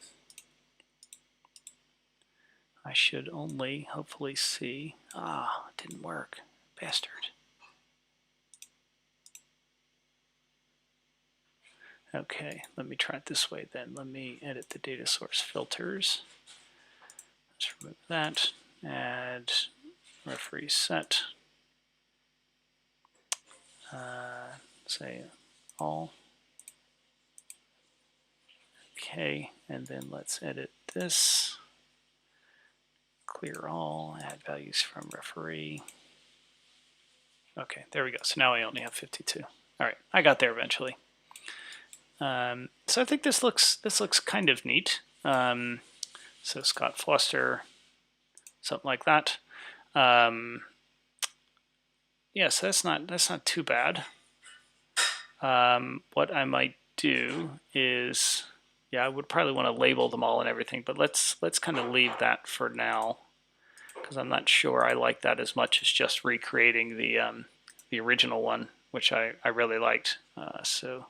S1: I should only hopefully see, it didn't work, bastard. Okay, let me try it this way then. Let me edit the data source filters. Let's remove that, add referee set, say all. Okay, and then let's edit this. Clear all, add values from referee. Okay, there we go. So now I only have 52. All right, I got there eventually. So I think this looks kind of neat. So Scott Foster, something like that. Yeah, so that's not too bad. What I might do is, yeah, I would probably want to label them all and everything, but let's kind of leave that for now, because I'm not sure I like that as much as just recreating the original one, which I really liked. So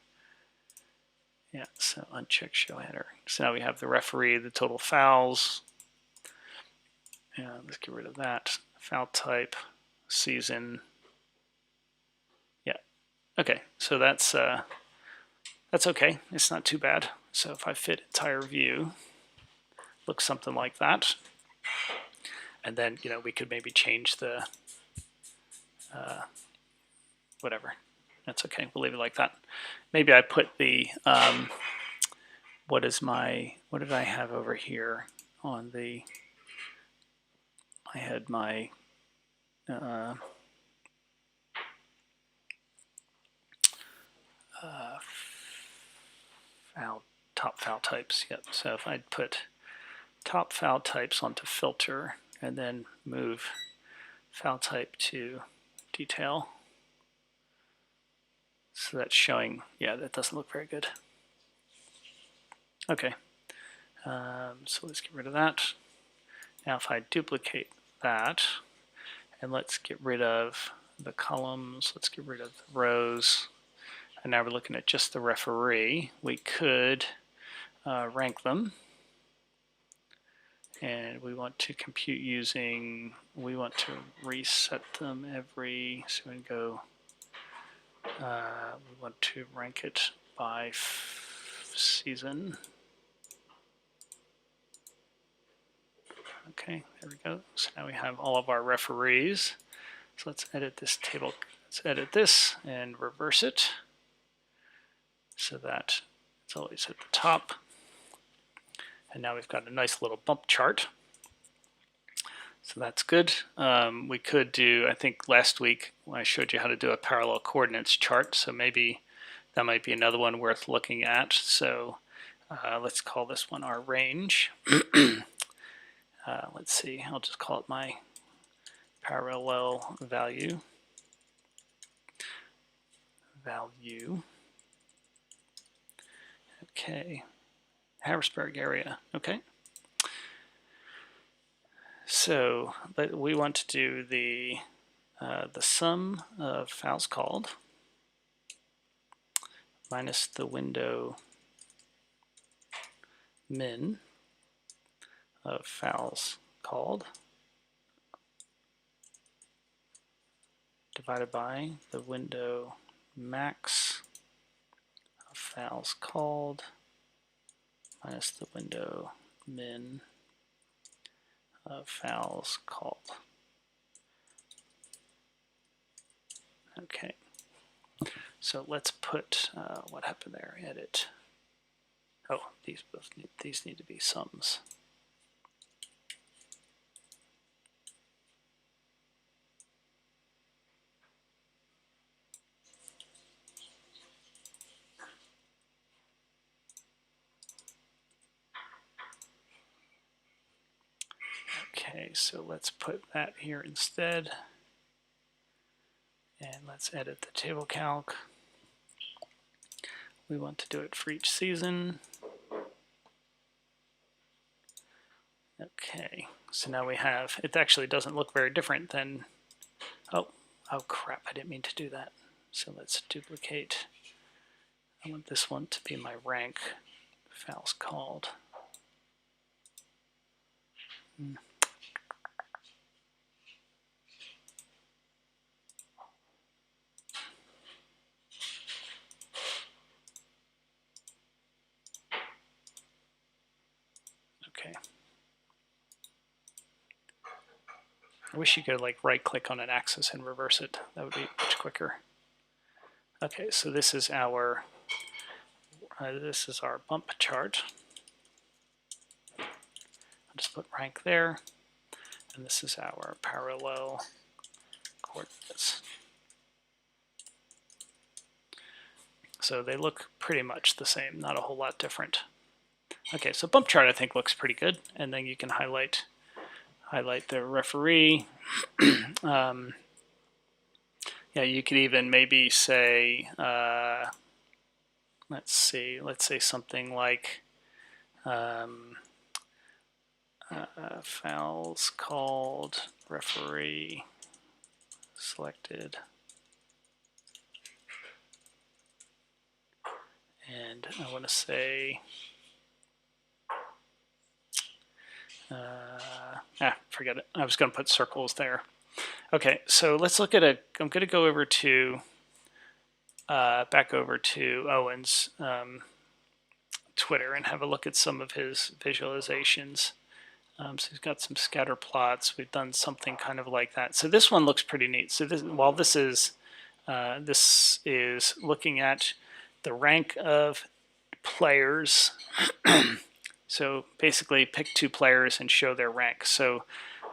S1: yeah, so uncheck show header. So now we have the referee, the total fouls. Yeah, let's get rid of that. Foul type, season. Yeah, okay. So that's okay. It's not too bad. So if I fit entire view, looks something like that. And then we could maybe change the whatever. That's okay. We'll leave it like that. Maybe I put the what did I have over here on the, I had my top foul types. Yep. So if I'd put top foul types onto filter and then move foul type to detail. So that's showing, yeah, that doesn't look very good. Okay, so let's get rid of that. Now if I duplicate that, and let's get rid of the columns, let's get rid of the rows, and now we're looking at just the referee. We could rank them, and we want to compute using, we want to reset them every, so we go, we want to rank it by season. Okay, there we go. So now we have all of our referees. So let's edit this table. Let's edit this and reverse it so that it's always at the top. And now we've got a nice little bump chart. So that's good. We could do, I think last week I showed you how to do a parallel coordinates chart. So maybe that might be another one worth looking at. So let's call this one our range. Let's see, I'll just call it my parallel value. Okay, Harrisburg area. Okay. So we want to do the sum of fouls called minus the window min of fouls called divided by the window max of fouls called minus the window min of fouls called. Okay, so let's put what happened there. Edit. Oh, these need to be sums. Okay, so let's put that here instead. And let's edit the table calc. We want to do it for each season. Okay, so now we have, it actually doesn't look very different than, oh crap, I didn't mean to do that. So let's duplicate. I want this one to be my rank. Fouls called. Okay. I wish you could like right click on an axis and reverse it. That would be much quicker. Okay, so this is our bump chart. I'll just put rank there, and this is our parallel coordinates. So they look pretty much the same, not a whole lot different. Okay, so bump chart I think looks pretty good, and then you can highlight the referee. Yeah, you could even maybe say, let's say something like fouls called, referee selected, and I want to say forget it. I was going to put circles there. Okay, so let's look at I'm going to go over to back over to Owen's Twitter and have a look at some of his visualizations. So he's got some scatter plots. We've done something kind of like that. So this one looks pretty neat. So this, while this is looking at the rank of players. So basically pick 2 players and show their rank. So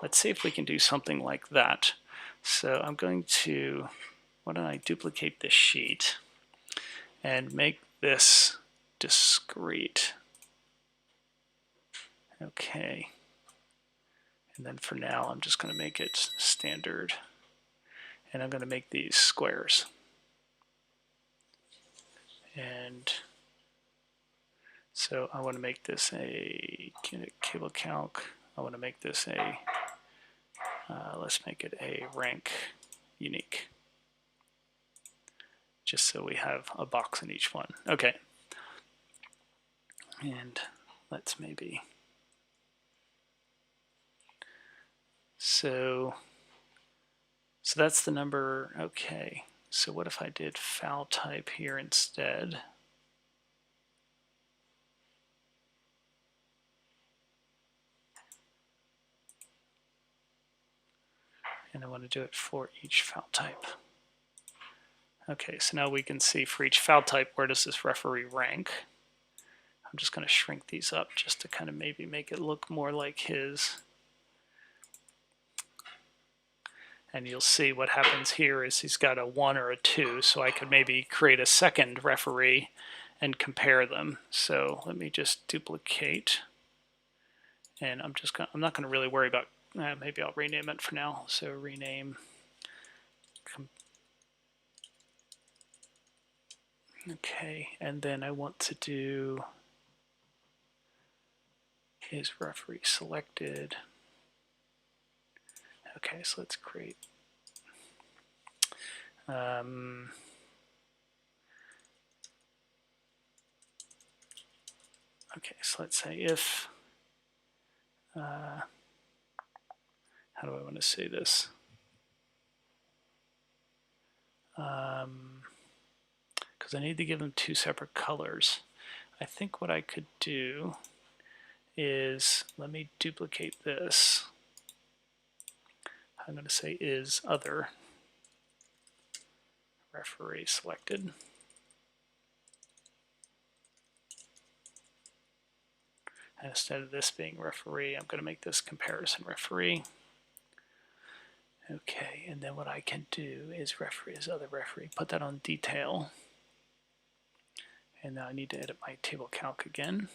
S1: let's see if we can do something like that. So I'm going to, why don't I duplicate this sheet and make this discrete. Okay. And then for now, I'm just going to make it standard. And I'm going to make these squares. And so I want to make this a cable calc. I want to make this a, let's make it a rank unique. Just so we have a box in each one. Okay. And let's maybe, so that's the number. Okay. So what if I did foul type here instead? And I want to do it for each foul type. Okay, so now we can see for each foul type, where does this referee rank? I'm just going to shrink these up just to kind of maybe make it look more like his. And you'll see what happens here is he's got a 1 or a 2, so I could maybe create a second referee and compare them. So let me just duplicate. And I'm not going to really worry about, maybe I'll rename it for now. So rename. Okay, and then I want to do is referee selected. Okay, so let's create. Okay, so let's say if, how do I want to say this? Because I need to give them 2 separate colors. I think what I could do is, let me duplicate this. I'm going to say is other referee selected. And instead of this being referee, I'm going to make this comparison referee. Okay, and then what I can do is referee is other referee, put that on detail. And now I need to edit my table calc again.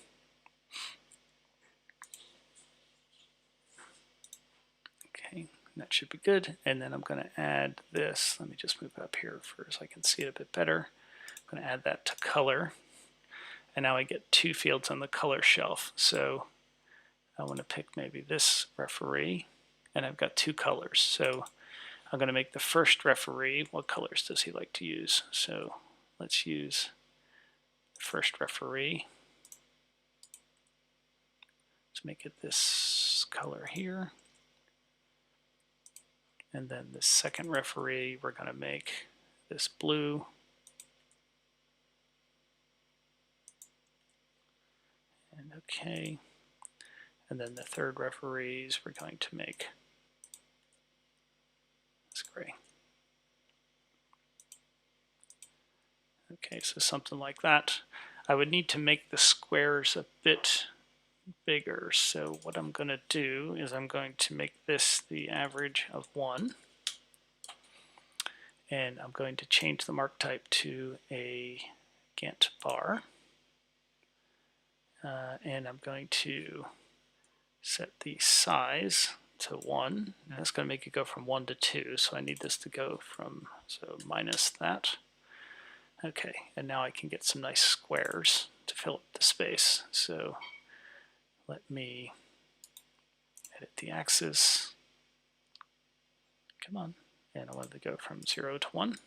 S1: That should be good. And then I'm going to add this. Let me just move it up here so I can see it a bit better. I'm going to add that to color. And now I get two fields on the color shelf. So I want to pick maybe this referee, and I've got two colors. So I'm going to make the first referee. What colors does he like to use? So let's use the first referee. Let's make it this color here. And then the second referee, we're going to make this blue. And okay. And then the third referees, we're going to make this gray. Okay, so something like that. I would need to make the squares a bit bigger. So what I'm going to do is I'm going to make this the average of 1. And I'm going to change the mark type to a Gantt bar. And I'm going to set the size to 1. And that's going to make it go from 1 to 2. So I need this to go from, so minus that. Okay, and now I can get some nice squares to fill up the space. So let me edit the axis. Come on. And I want it to go from 0 to 1.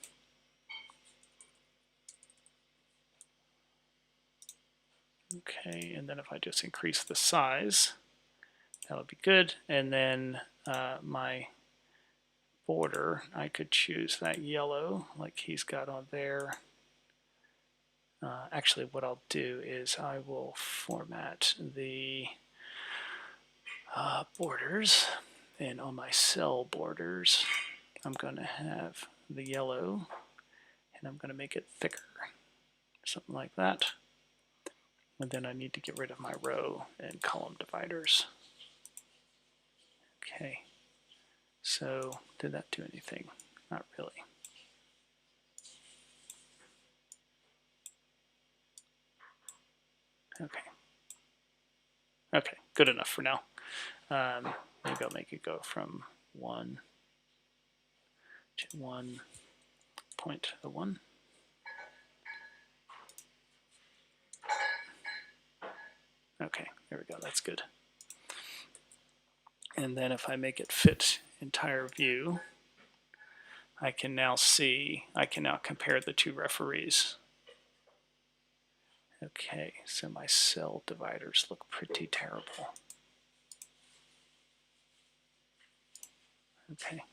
S1: Okay, and then if I just increase the size, that'll be good. And then my border, I could choose that yellow like he's got on there. Actually, what I'll do is I will format the borders, and on my cell borders, I'm going to have the yellow, and I'm going to make it thicker, something like that. And then I need to get rid of my row and column dividers. Okay, so did that do anything? Not really. Okay. Okay, good enough for now. Maybe I'll make it go from 1 to 1.01. Okay, there we go, that's good. And then if I make it fit entire view, I can now see, I can now compare the two referees. Okay, so my cell dividers look pretty terrible. Okay.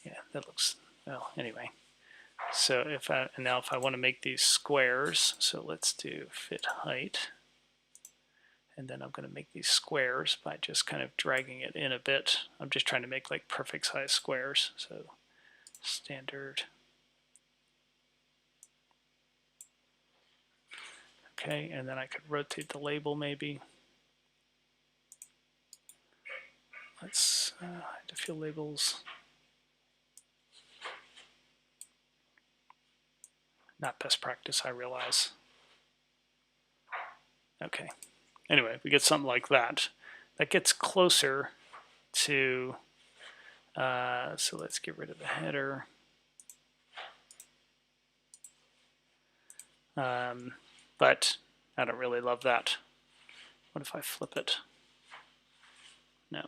S1: Yeah, that looks, well, anyway. So if I, and now if I want to make these squares, so let's do fit height. And then I'm going to make these squares by just kind of dragging it in a bit. I'm just trying to make like perfect size squares. So standard. Okay, and then I could rotate the label maybe. Let's hide a few labels. Not best practice, I realize. Okay. Anyway, we get something like that. That gets closer to, so let's get rid of the header. But I don't really love that. What if I flip it? No.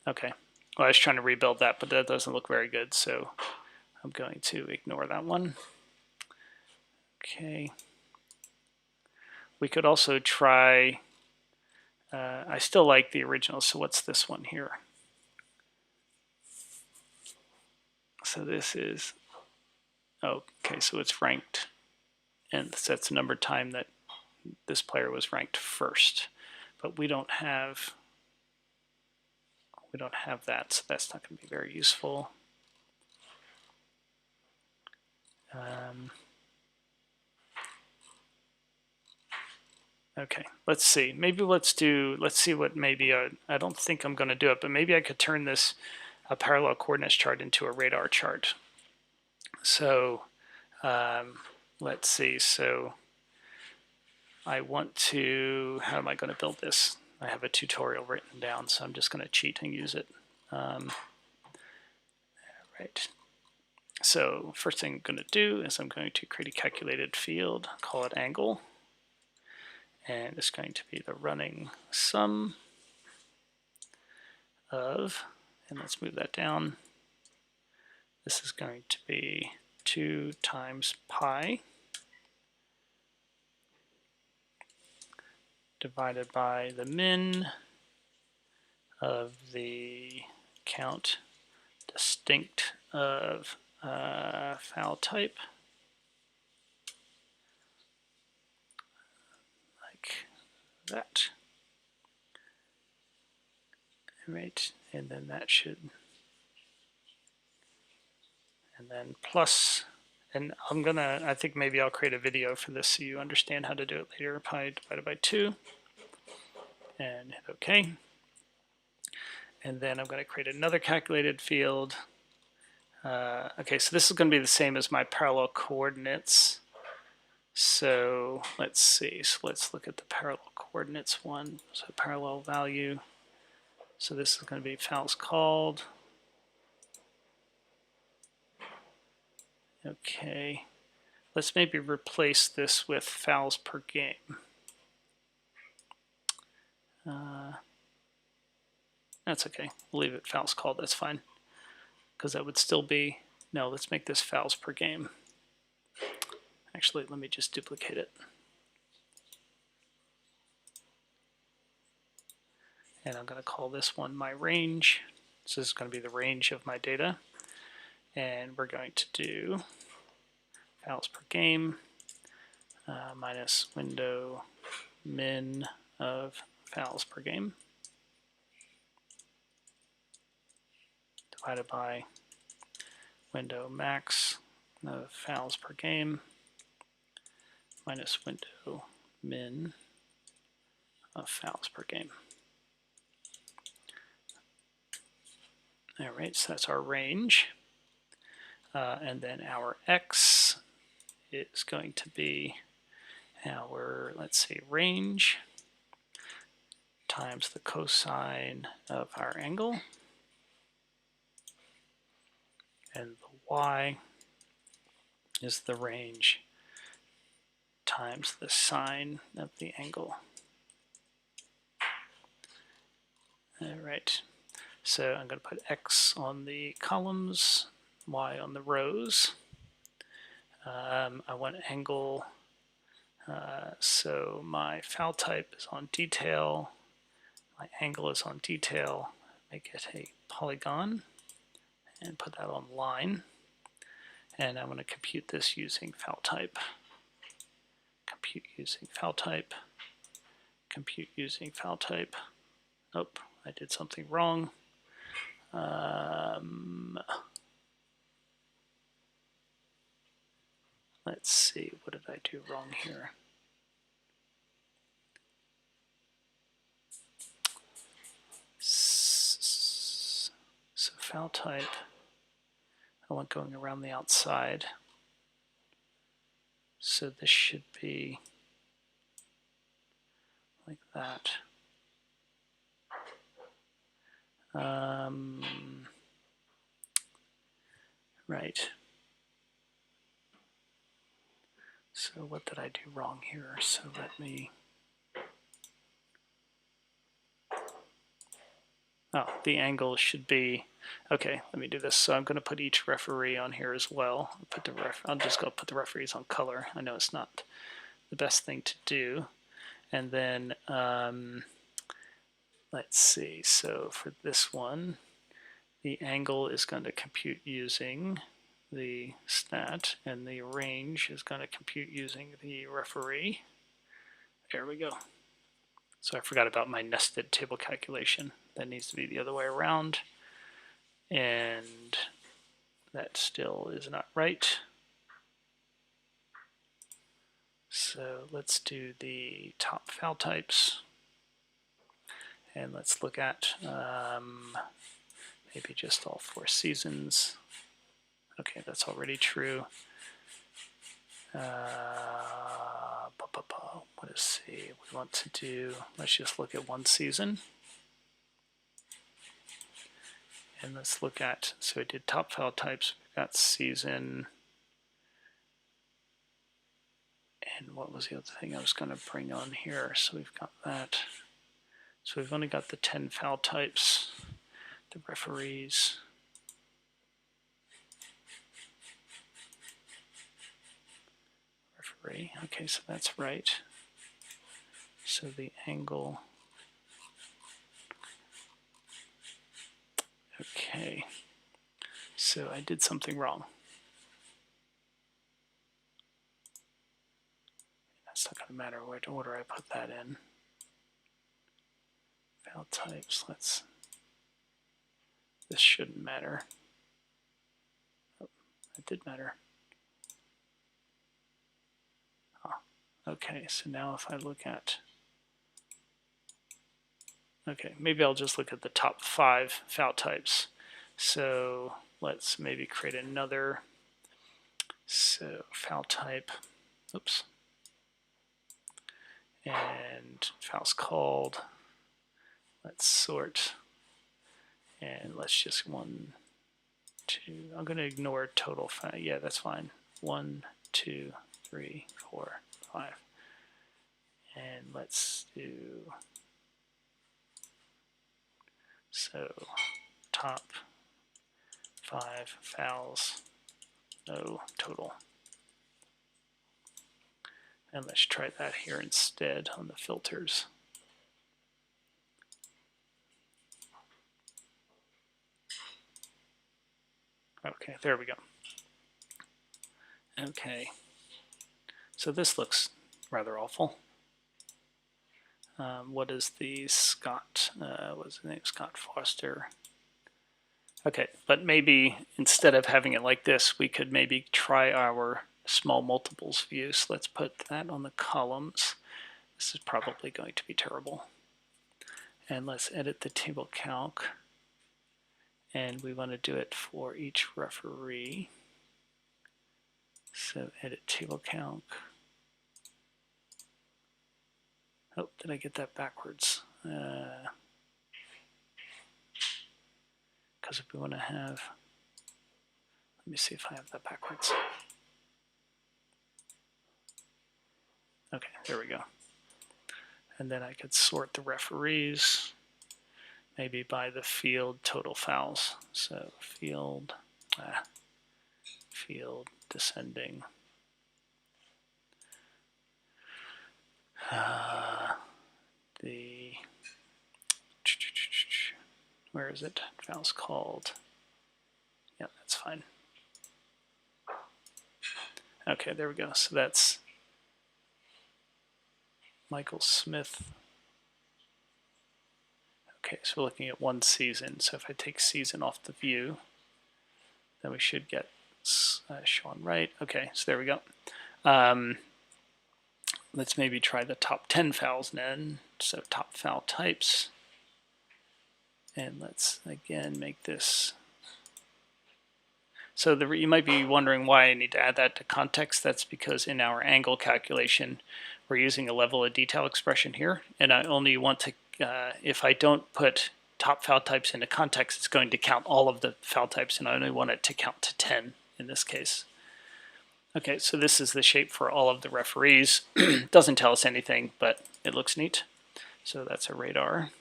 S1: Okay. Well, I was trying to rebuild that, but that doesn't look very good, so I'm going to ignore that one. Okay. We could also try, I still like the original, so what's this one here? So this is, oh, okay, so it's ranked, and that's the number of time that this player was ranked first. But we don't have that, so that's not going to be very useful. Okay, let's see. Maybe let's see what maybe, I don't think I'm going to do it, but maybe I could turn this a parallel coordinates chart into a radar chart. So let's see. So I want to, how am I going to build this? I have a tutorial written down, so I'm just going to cheat and use it. Right. So first thing I'm going to do is I'm going to create a calculated field, call it angle, and it's going to be the running sum of, and let's move that down. This is going to be 2 times pi divided by the min of the count distinct of file type, like that. Right, and then that should, and then plus, and I think maybe I'll create a video for this so you understand how to do it later. Pi divided by 2, and hit OK. And then I'm going to create another calculated field. Okay, so this is going to be the same as my parallel coordinates. So let's see. So let's look at the parallel coordinates one. So parallel value. So this is going to be fouls called. Okay. Let's maybe replace this with fouls per game. That's okay. We'll leave it fouls called. That's fine. Because that would still be, no, let's make this fouls per game. Actually, let me just duplicate it. And I'm going to call this one my range. So this is going to be the range of my data. And we're going to do fouls per game minus window min of fouls per game divided by window max of fouls per game minus window min of fouls per game. All right, so that's our range. And then our x is going to be our, let's see, range times the cosine of our angle. And the y is the range times the sine of the angle. All right, so I'm going to put x on the columns, y on the rows. I want angle, so my foul type is on detail, my angle is on detail, make it a polygon, and put that on line. And I'm going to compute this using foul type. Compute using foul type. Compute using foul type. Oh, I did something wrong. Let's see, what did I do wrong here? So foul type, I want going around the outside. So this should be like that. Right. So what did I do wrong here? So let me, oh, the angle should be, okay, let me do this. So I'm going to put each referee on here as well. I'll just go put the referees on color. I know it's not the best thing to do. And then let's see, so for this one, the angle is going to compute using the stat, and the range is going to compute using the referee. There we go. So I forgot about my nested table calculation. That needs to be the other way around. And that still is not right. So let's do the top foul types. And let's look at maybe just all 4 seasons. Okay, that's already true. What is C? We want to do, let's just look at one season. And let's look at, so we did top file types, we've got season, and what was the other thing I was going to bring on here? So we've got that. So we've only got the 10 file types, the referees. Referee, okay, so that's right. So the angle, okay. So I did something wrong. That's not going to matter what order I put that in. File types, this shouldn't matter. Oh, it did matter. Oh, okay, so now if I look at, okay, maybe I'll just look at the top 5 file types. So let's maybe create another, so file type, oops, and files called, let's sort, and let's just 1, 2, I'm going to ignore total file, yeah, that's fine, 1, 2, 3, 4, 5, and let's do, so top 5 files, no total. And let's try that here instead on the filters. Okay, there we go. Okay, so this looks rather awful. What is the Scott, what's his name, Scott Foster? Okay, but maybe instead of having it like this, we could maybe try our small multiples view. So let's put that on the columns. This is probably going to be terrible. And let's edit the table calc. And we want to do it for each referee. So edit table calc. Oh, did I get that backwards? Because if we want to have, let me see if I have that backwards. Okay, there we go. And then I could sort the referees, maybe by the field total fouls. So field descending. Where is it? Fouls called. Yeah, that's fine. Okay, there we go. So that's Michael Smith. Okay, so we're looking at one season. So if I take season off the view, then we should get Sean Wright. Okay, so there we go. Let's maybe try the top 10 fouls then. So top foul types. And let's again make this. So you might be wondering why I need to add that to context. That's because in our angle calculation, we're using a level of detail expression here. And I only want to, if I don't put top foul types into context, it's going to count all of the foul types, and I only want it to count to 10 in this case. Okay, so this is the shape for all of the referees. Doesn't tell us anything, but it looks neat. So that's a radar.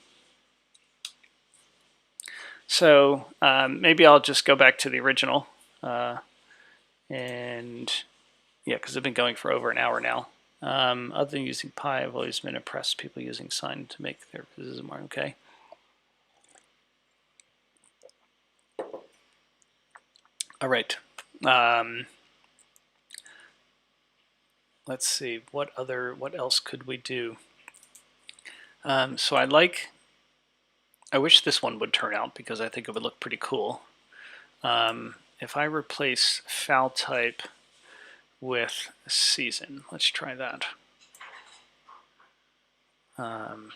S1: So maybe I'll just go back to the original. And yeah, because I've been going for over an hour now. Other than using pi, I've always been impressed people using sine to make their visibility more okay. All right. Let's see, what else could we do? So I wish this one would turn out because I think it would look pretty cool. If I replace foul type with season, let's try that. And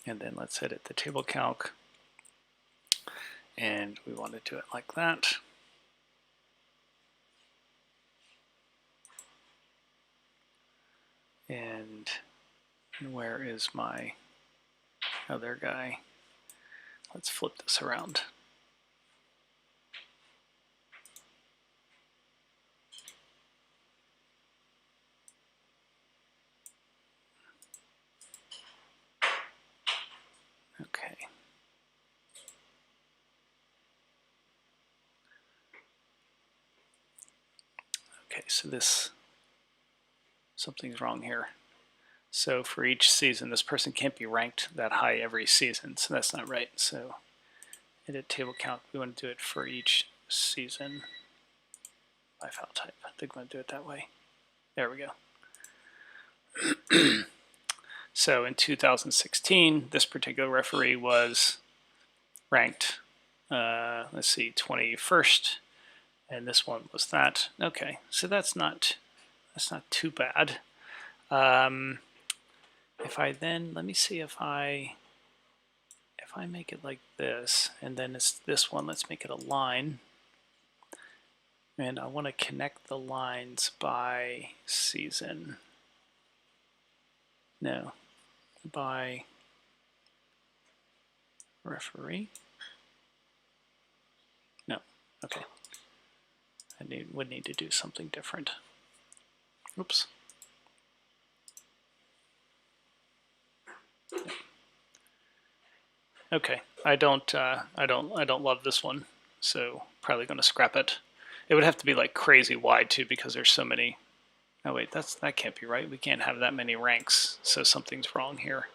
S1: then let's edit the table calc. And we want to do it like that. And And where is my other guy? Let's flip this around. Okay. Okay, so something's wrong here. So for each season, this person can't be ranked that high every season, so that's not right. So edit table count, we want to do it for each season by file type. I think we want to do it that way. There we go. So in 2016, this particular referee was ranked, let's see, 21st, and this one was that. Okay, so that's not too bad. If I then, let me see if I make it like this, and then it's this one, let's make it a line. And I want to connect the lines by season. No, by referee. No, okay. I would need to do something different. Oops. Okay, I don't love this one, so probably going to scrap it. It would have to be like crazy wide too, because there's so many. Oh wait, that can't be right. We can't have that many ranks, so something's wrong here.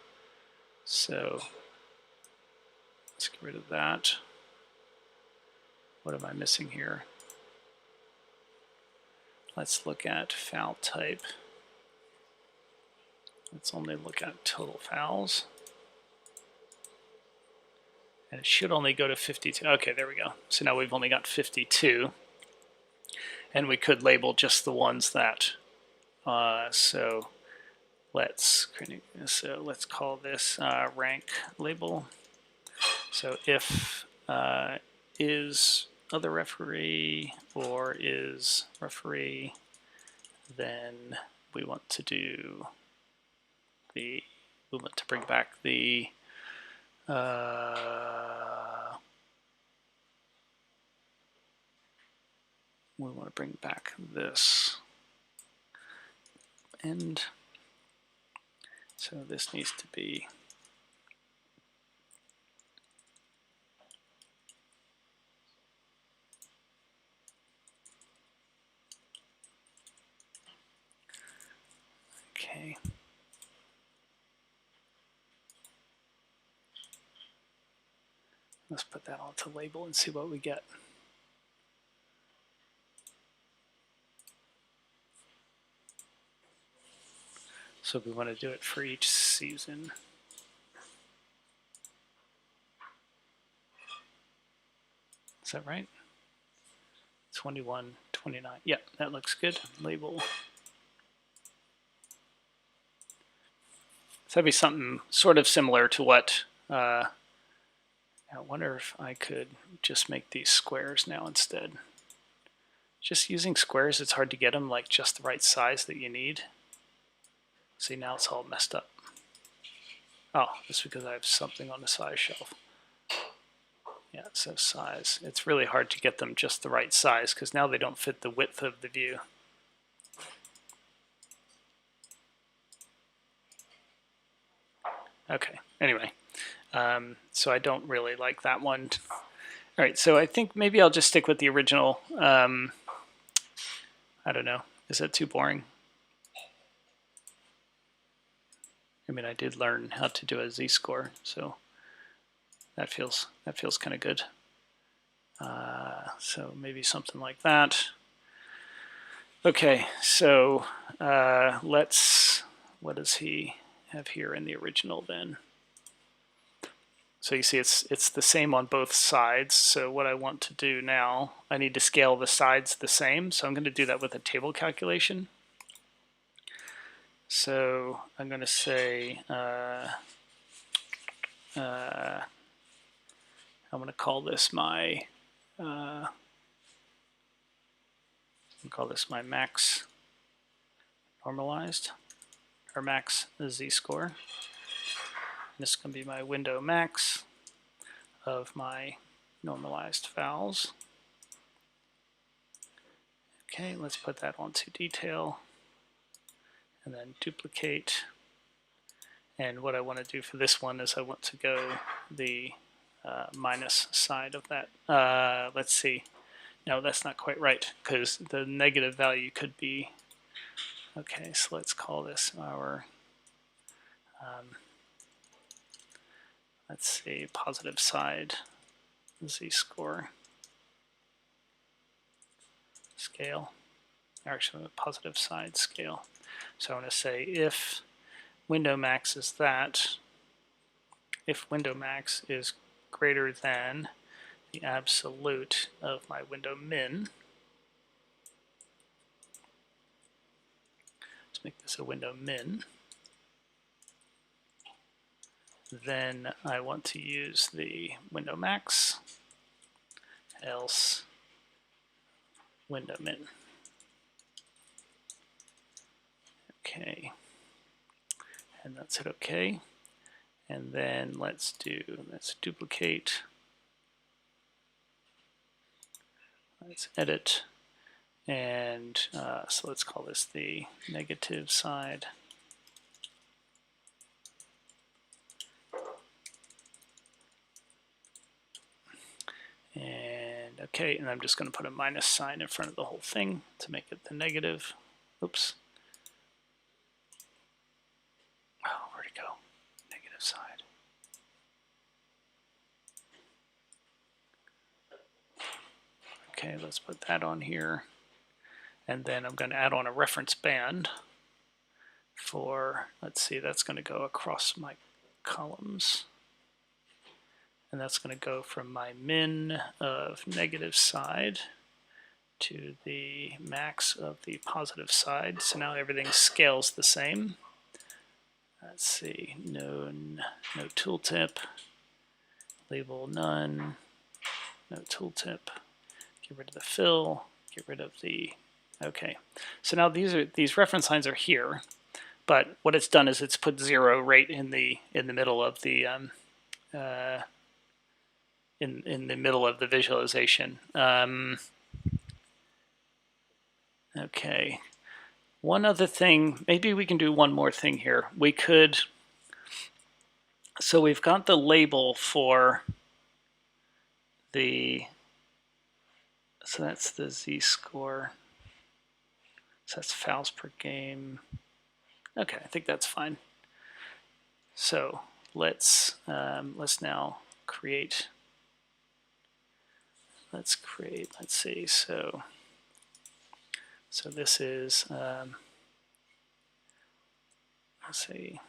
S1: So let's get rid of that. What am I missing here? Let's look at foul type. Let's only look at total fouls. And it should only go to 52. Okay, there we go. So now we've only got 52. And we could label just the ones that, so let's call this rank label. So if is other referee or is referee, then we want to do we want to bring back the we want to bring back this, and so this needs to be okay. Let's put that onto label and see what we get. So we want to do it for each season. Is that right? 21, 29. Yeah, that looks good. Label. So that'd be something sort of similar to what, I wonder if I could just make these squares now instead. Just using squares, it's hard to get them like just the right size that you need. See, now it's all messed up. Oh, it's because I have something on the size shelf. Yeah, it says size. It's really hard to get them just the right size because now they don't fit the width of the view. Okay, anyway, so I don't really like that one. All right, so I think maybe I'll just stick with the original. I don't know. Is that too boring? I mean, I did learn how to do a z-score, so that feels kind of good. So maybe something like that. Okay, so what does he have here in the original then? So you see it's the same on both sides. So what I want to do now, I need to scale the sides the same. So I'm going to do that with a table calculation. So I'm going to say I'm going to call this my max normalized. or max z-score. This is going to be my window max of my normalized vowels. Okay, let's put that onto detail and then duplicate. And what I want to do for this one is I want to go the minus side of that. Let's see. No, that's not quite right because the negative value could be, okay, so let's call this our, let's see, positive side z-score scale, actually a positive side scale. So I want to say if window max is that, if window max is greater than the absolute of my window min, let's make this a window min, then I want to use the window max, else window min. Okay, and that's it. Okay, and then let's duplicate, let's edit, and so let's call this the negative side. And okay, and I'm just going to put a minus sign in front of the whole thing to make it the negative. Oops. Oh, where'd it go? Negative side. Okay, let's put that on here. And then I'm going to add on a reference band for, let's see, that's going to go across my columns. And that's going to go from my min of negative side to the max of the positive side. So now everything scales the same. Let's see, no tooltip, label none, no tooltip, get rid of the fill, get rid of the, okay. So now these reference lines are here, but what it's done is it's put 0 right in the middle of the in the middle of the visualization. Okay. One other thing, maybe we can do one more thing here. We could, so we've got the label for the, so that's the z-score. So that's fouls per game. Okay, I think that's fine. So let's now create, let's see, so this is, let's see,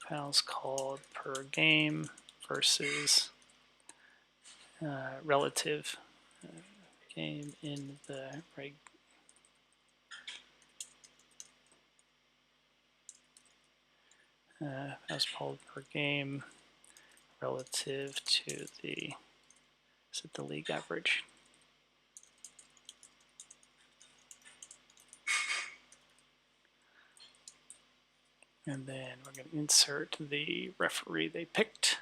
S1: fouls called per game versus relative game in the reg. Fouls called per game relative to the, is it the league average? And then we're going to insert the referee they picked.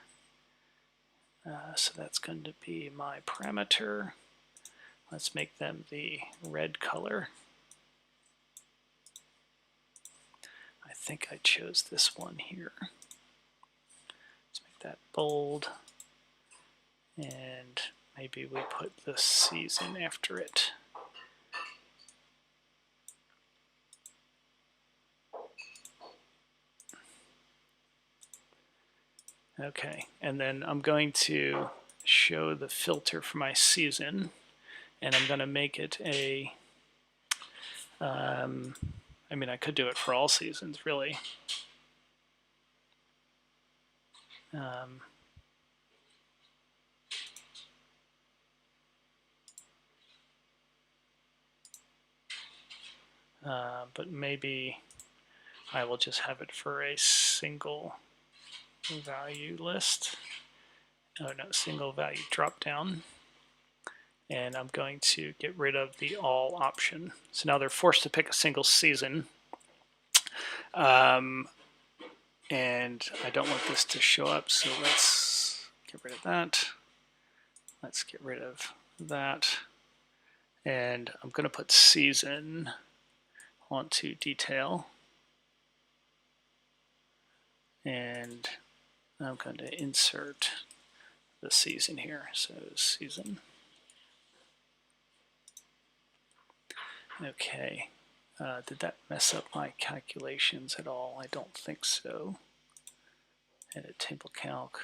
S1: So that's going to be my parameter. Let's make them the red color. I think I chose this one here. Let's make that bold. And maybe we put the season after it. Okay, and then I'm going to show the filter for my season, and I'm going to make it a, I mean, I could do it for all seasons, really. But maybe I will just have it for a single value list. Oh no, single value drop down. and I'm going to get rid of the all option. So now they're forced to pick a single season. And I don't want this to show up, so let's get rid of that. Let's get rid of that. And I'm going to put season onto detail. And I'm going to insert the season here. So season. Okay. Did that mess up my calculations at all? I don't think so. Edit table calc.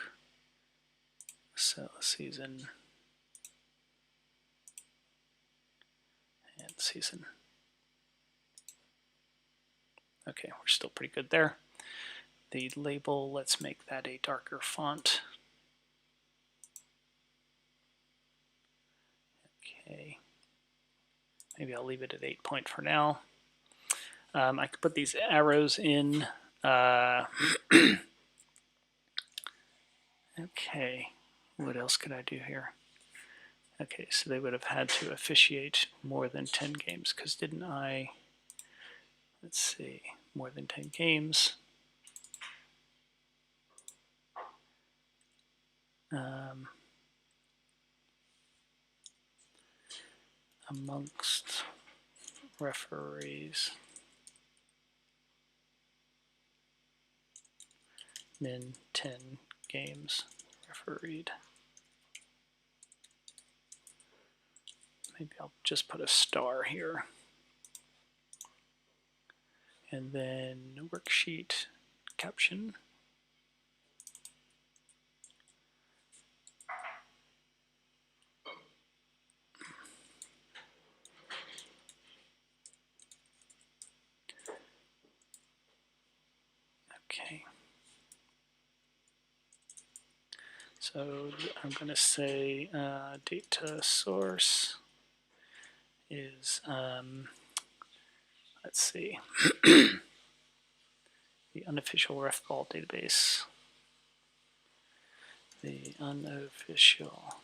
S1: So season and season. Okay, we're still pretty good there. The label, let's make that a darker font. Okay. Maybe I'll leave it at 8 point for now. I could put these arrows in. Okay, what else could I do here? Okay, so they would have had to officiate more than 10 games, because didn't I, let's see, more than 10 games. Amongst referees, min 10 games refereed. Maybe I'll just put a star here. And then worksheet caption. Okay. So I'm going to say data source is, let's see, the unofficial refball database. The unofficial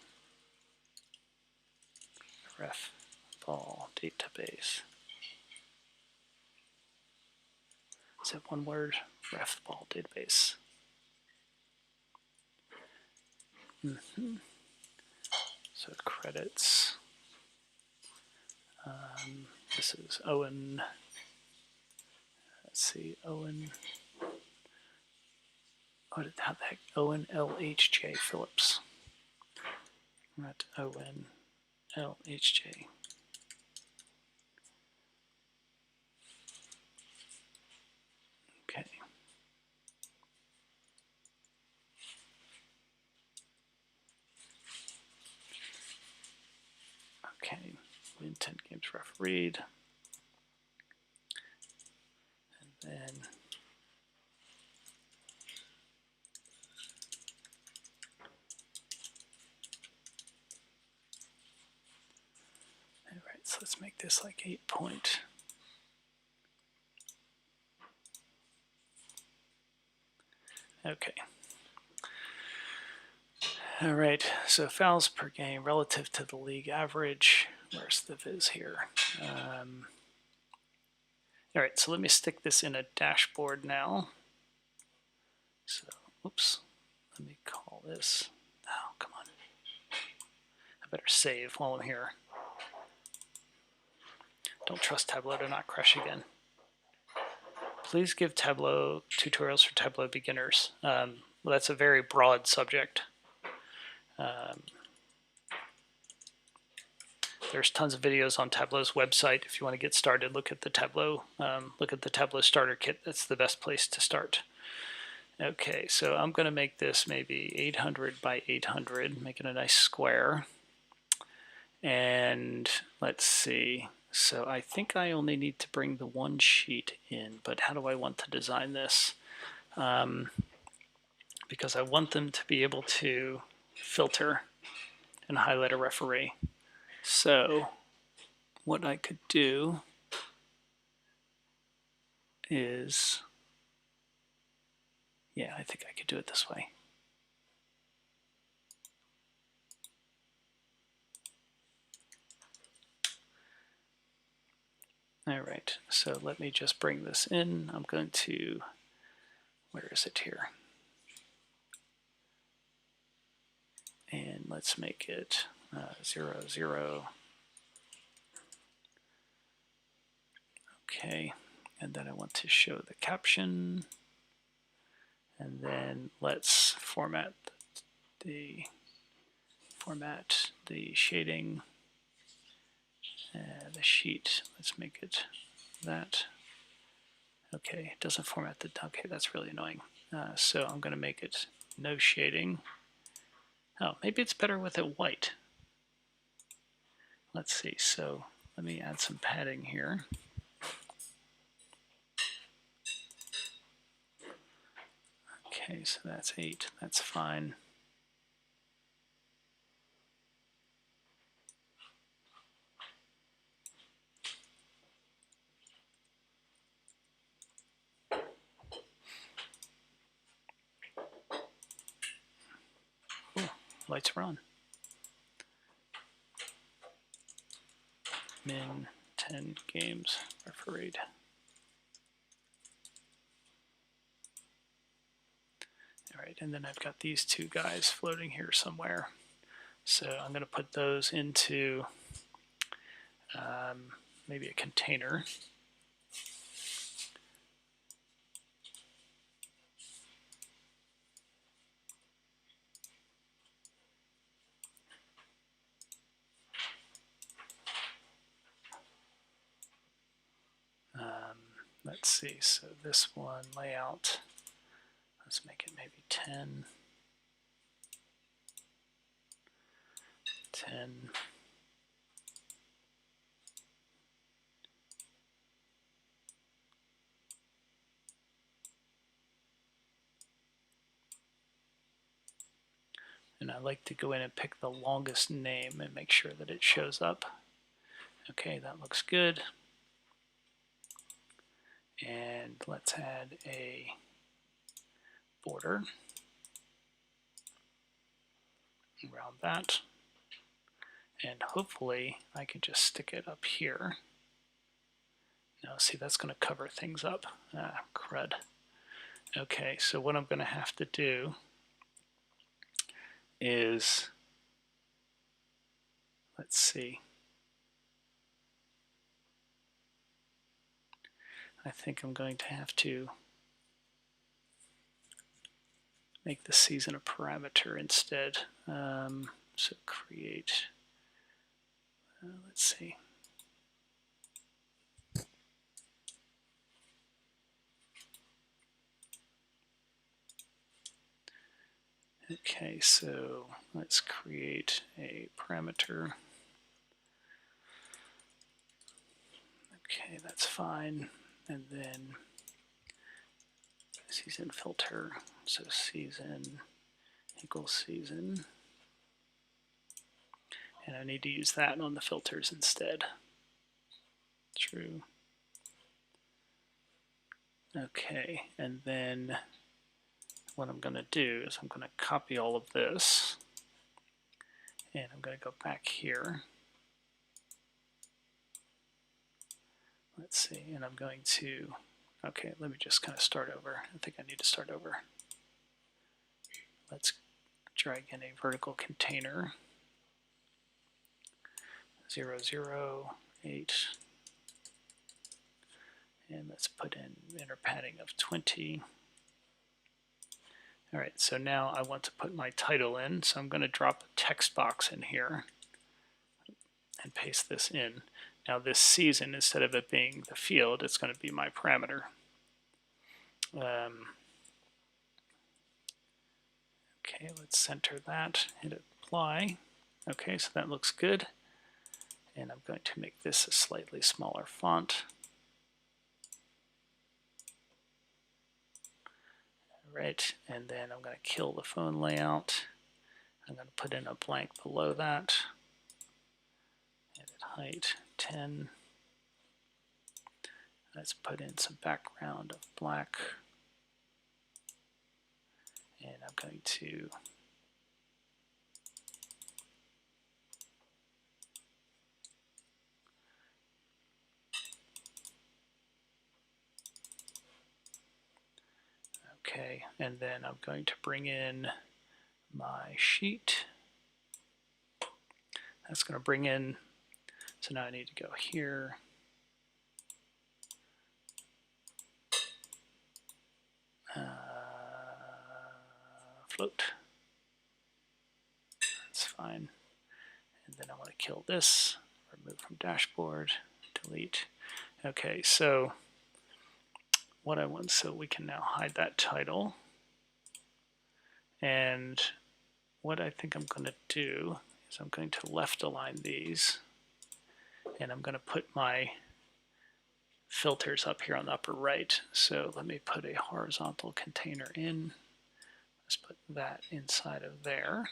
S1: refball database. Is that one word? Refball database. So credits. This is Owen. Let's see, Owen. How the heck? Owen LHJ Phillips. Not Owen LHJ. Okay. Okay, win 10 games refereed. And then all right, so let's make this like 8 point. Okay. All right, so fouls per game relative to the league average. Where's the viz here? All right, so let me stick this in a dashboard now. So, oops, let me call this. Oh, come on. I better save while I'm here. Don't trust Tableau to not crash again. Please give Tableau tutorials for Tableau beginners. Well, that's a very broad subject. There's tons of videos on Tableau's website. If you want to get started, look at the Tableau starter kit. That's the best place to start. Okay, so I'm going to make this maybe 800 by 800, make it a nice square. And let's see. So I think I only need to bring the one sheet in, but how do I want to design this? Because I want them to be able to filter and highlight a referee. So what I could do is, yeah, I think I could do it this way. All right, so let me just bring this in. I'm going to, where is it here? And let's make it 0, 0. Okay, and then I want to show the caption. And then let's format the shading, the sheet. Let's make it that. Okay, it doesn't format the, okay, that's really annoying. So I'm going to make it no shading. Oh, maybe it's better with it white. Let's see, so let me add some padding here. Okay, so that's 8, that's fine. Ooh, lights are on. Min 10 games refereed. All right, and then I've got these two guys floating here somewhere. So I'm going to put those into maybe a container. Let's see, so this one layout, let's make it maybe 10. 10. And I like to go in and pick the longest name and make sure that it shows up. Okay, that looks good. And let's add a border around that. And hopefully I can just stick it up here. Now see, that's going to cover things up. Ah, crud. Okay, so what I'm going to have to do is, let's see. I think I'm going to have to make the season a parameter instead. So create, let's see. Okay, so let's create a parameter. Okay, that's fine. And then season filter, so season equals season. And I need to use that on the filters instead. True. Okay, and then what I'm going to do is I'm going to copy all of this, and I'm going to go back here. Let's see, and I'm going to, okay, let me just kind of start over. I think I need to start over. Let's drag in a vertical container, 0, 0, 8, and let's put in inner padding of 20. All right, so now I want to put my title in, so I'm going to drop a text box in here and paste this in. Now this season, instead of it being the field, it's going to be my parameter. Okay, let's center that, hit apply. Okay, so that looks good. And I'm going to make this a slightly smaller font. All right, and then I'm going to kill the phone layout. I'm going to put in a blank below that. Edit height 10. Let's put in some background of black. And I'm going to Okay, and then I'm going to bring in my sheet. That's going to bring in, so now I need to go here. Float. That's fine. And then I want to kill this, remove from dashboard, delete. Okay, so what I want, so we can now hide that title. And what I think I'm going to do is I'm going to left align these, and I'm going to put my filters up here on the upper right. So let me put a horizontal container in. Let's put that inside of there.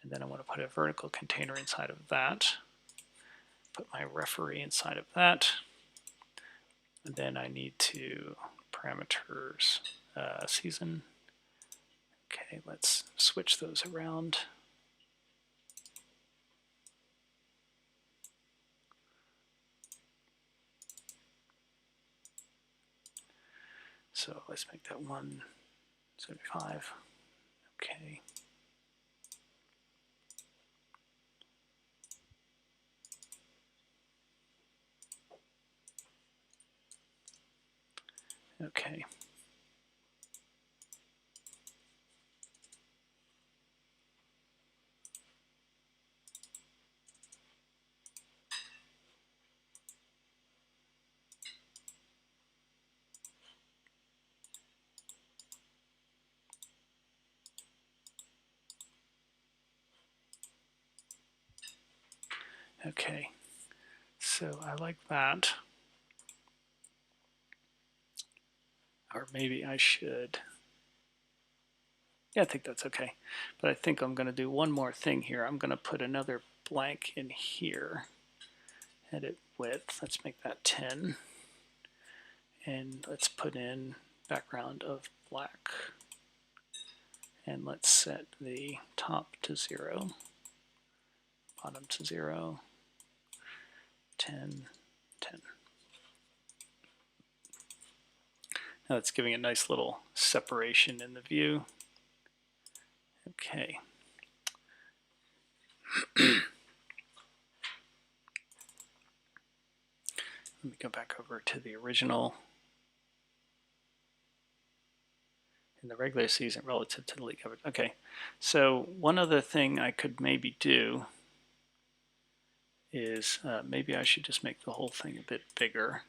S1: And then I want to put a vertical container inside of that. Put my referee inside of that. And then I need to parameters season. Okay, let's switch those around. So let's make that 175. Okay. Okay. Okay, so I like that. Or maybe I should, yeah, I think that's okay. But I think I'm going to do one more thing here. I'm going to put another blank in here. Edit width, let's make that 10. And let's put in background of black. And let's set the top to 0, bottom to 0, 10, 10. Now it's giving a nice little separation in the view. Okay. Let me go back over to the original. In the regular season relative to the league coverage. Okay, so one other thing I could maybe do is maybe I should just make the whole thing a bit bigger.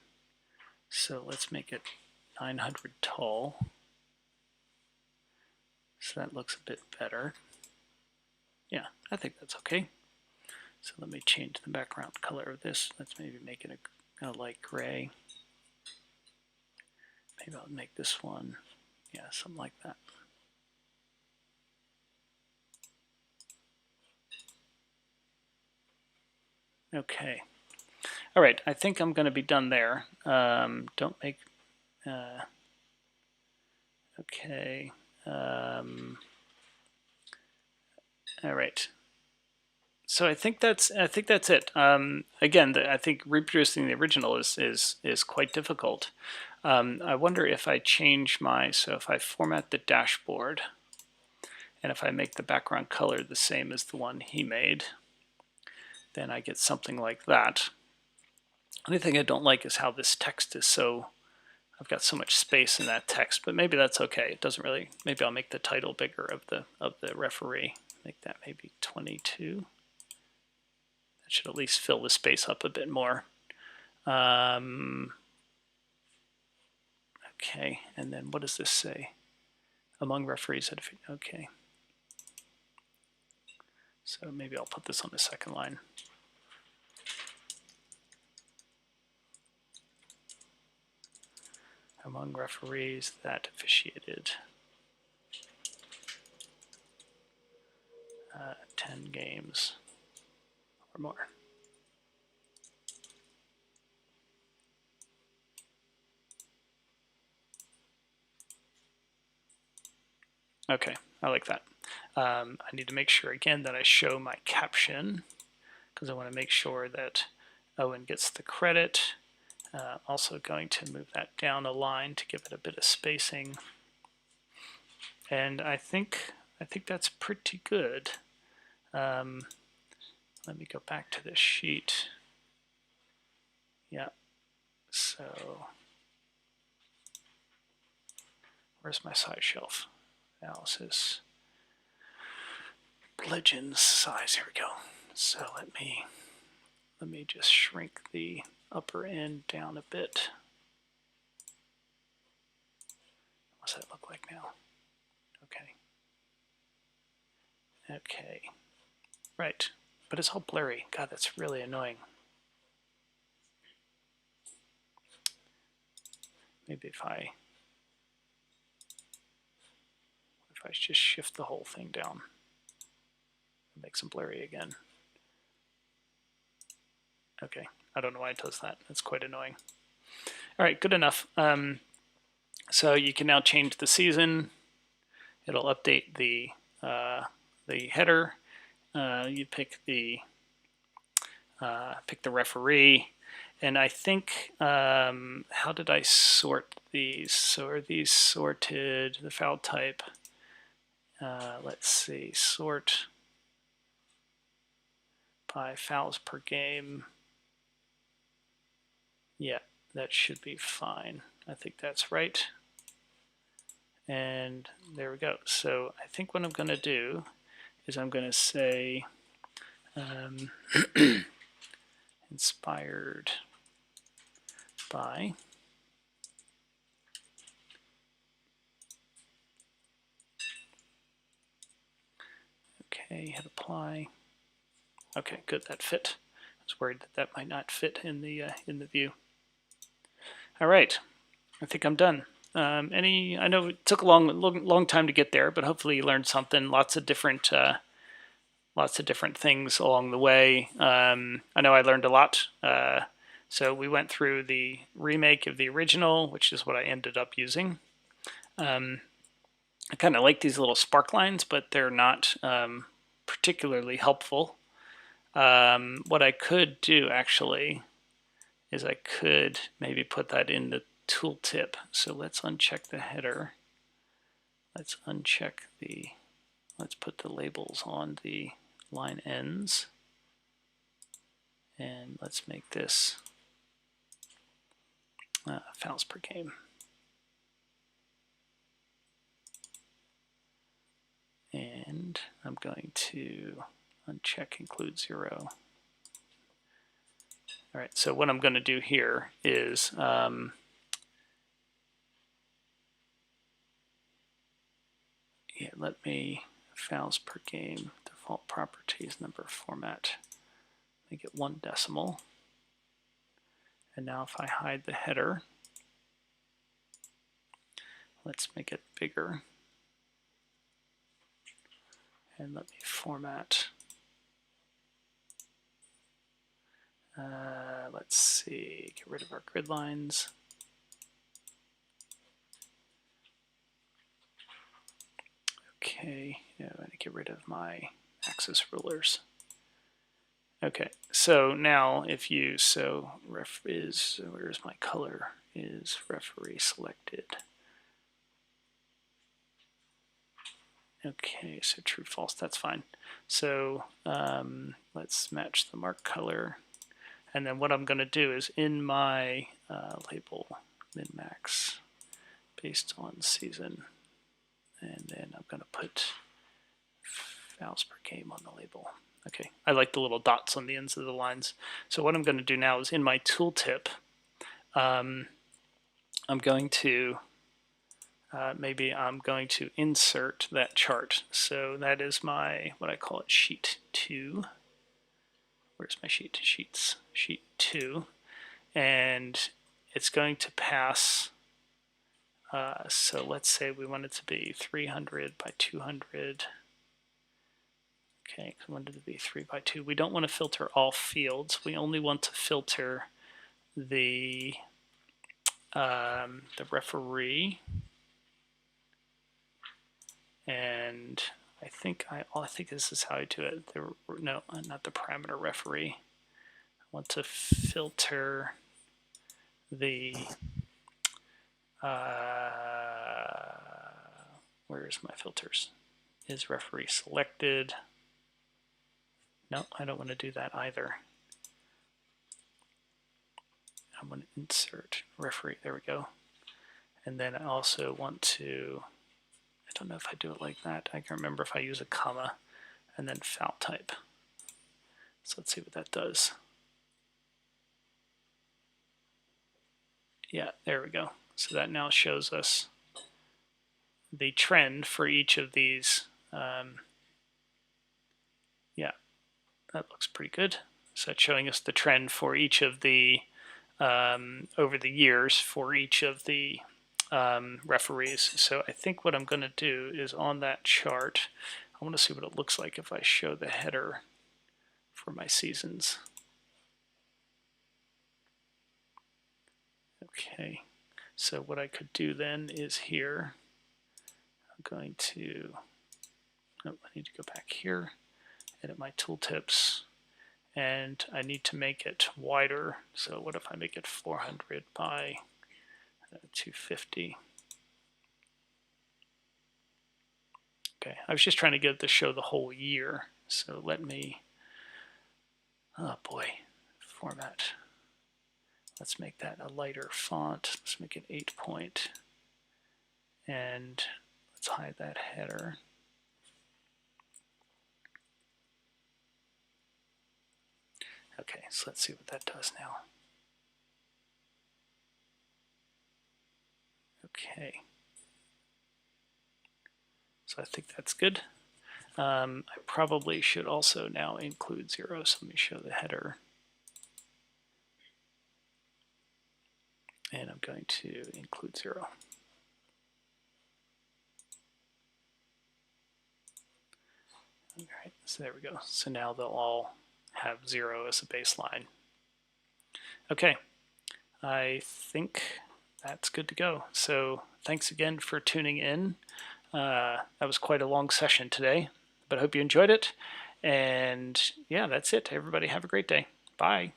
S1: So let's make it 900 tall. So that looks a bit better. Yeah, I think that's okay. So let me change the background color of this. Let's maybe make it a light gray. Maybe I'll make this one, yeah, something like that. Okay. All right, I think I'm going to be done there. Don't make, okay. All right. So I think that's it. Again, I think reproducing the original is quite difficult. I wonder if I change so if I format the dashboard, and if I make the background color the same as the one he made, then I get something like that. The only thing I don't like is how this text is so, I've got so much space in that text, but maybe that's okay. It doesn't really, maybe I'll make the title bigger of the referee. Make that maybe 22. That should at least fill the space up a bit more. Okay, and then what does this say? Among referees, okay. So maybe I'll put this on the second line. Among referees that officiated 10 games or more. Okay, I like that. I need to make sure again that I show my caption, because I want to make sure that Owen gets the credit. Also going to move that down a line to give it a bit of spacing. And I think that's pretty good. Let me go back to this sheet. Yeah, so where's my size shelf? Analysis. Legends size, here we go. So let me just shrink the upper end down a bit. What's that look like now? Okay. Okay. Right. But it's all blurry. God, that's really annoying. Maybe if I just shift the whole thing down, it makes them blurry again. Okay. I don't know why it does that. That's quite annoying. All right, good enough. So you can now change the season. It'll update the header. You pick the referee, and I think how did I sort these? So are these sorted? The foul type. Let's see. Sort by fouls per game. Yeah, that should be fine. I think that's right. And there we go. So I think what I'm going to do is I'm going to say inspired by okay, hit apply. Okay, good, that fit. I was worried that might not fit in the view. All right, I think I'm done. I know it took a long time to get there, but hopefully you learned something. Lots of different things along the way. I know I learned a lot. So we went through the remake of the original, which is what I ended up using. I kind of like these little spark lines, but they're not particularly helpful. What I could do actually is I could maybe put that in the tooltip. So let's uncheck the header. Let's put the labels on the line ends. And let's make this fouls per game. And I'm going to uncheck include 0. All right, so what I'm going to do here is let me fouls per game, default properties, number format, make it 1 decimal. And now if I hide the header, let's make it bigger. And let me format. Let's see, get rid of our grid lines. Okay, I'm going to get rid of my axis rulers. Okay, so now if you, where's my color? Is referee selected? Okay, so true, false, that's fine. So let's match the mark color. And then what I'm going to do is in my label min-max based on season, and then I'm going to put fouls per game on the label. Okay, I like the little dots on the ends of the lines. So what I'm going to do now is in my tooltip, I'm going to maybe I'm going to insert that chart. So that is my, what I call it, sheet 2. Where's my sheet? Sheets, sheet 2. And it's going to pass, so let's say we want it to be 300 by 200. Okay, we want it to be 3 by 2. We don't want to filter all fields. We only want to filter the referee. And I think this is how I do it. No, not the parameter referee. I want to filter the where's my filters? Is referee selected? No, I don't want to do that either. I'm going to insert referee. There we go. And then I also want to, I don't know if I do it like that. I can remember if I use a comma and then foul type. So let's see what that does. Yeah, there we go. So that now shows us the trend for each of these. Yeah, that looks pretty good. So it's showing us the trend for each of the, over the years for each of the referees. So I think what I'm going to do is on that chart, I want to see what it looks like if I show the header for my seasons. Okay, so what I could do then is here, I'm going to, oh, I need to go back here, edit my tooltips, and I need to make it wider. So what if I make it 400 by 250? Okay, I was just trying to get it to show the whole year. So let me, oh boy, format. Let's make that a lighter font. Let's make it 8 point. And let's hide that header. Okay, so let's see what that does now. Okay. So I think that's good. I probably should also now include 0. So let me show the header. And I'm going to include 0. All right, so there we go. So now they'll all have 0 as a baseline. Okay, I think that's good to go. So thanks again for tuning in. That was quite a long session today, but I hope you enjoyed it. And yeah, that's it. Everybody have a great day. Bye.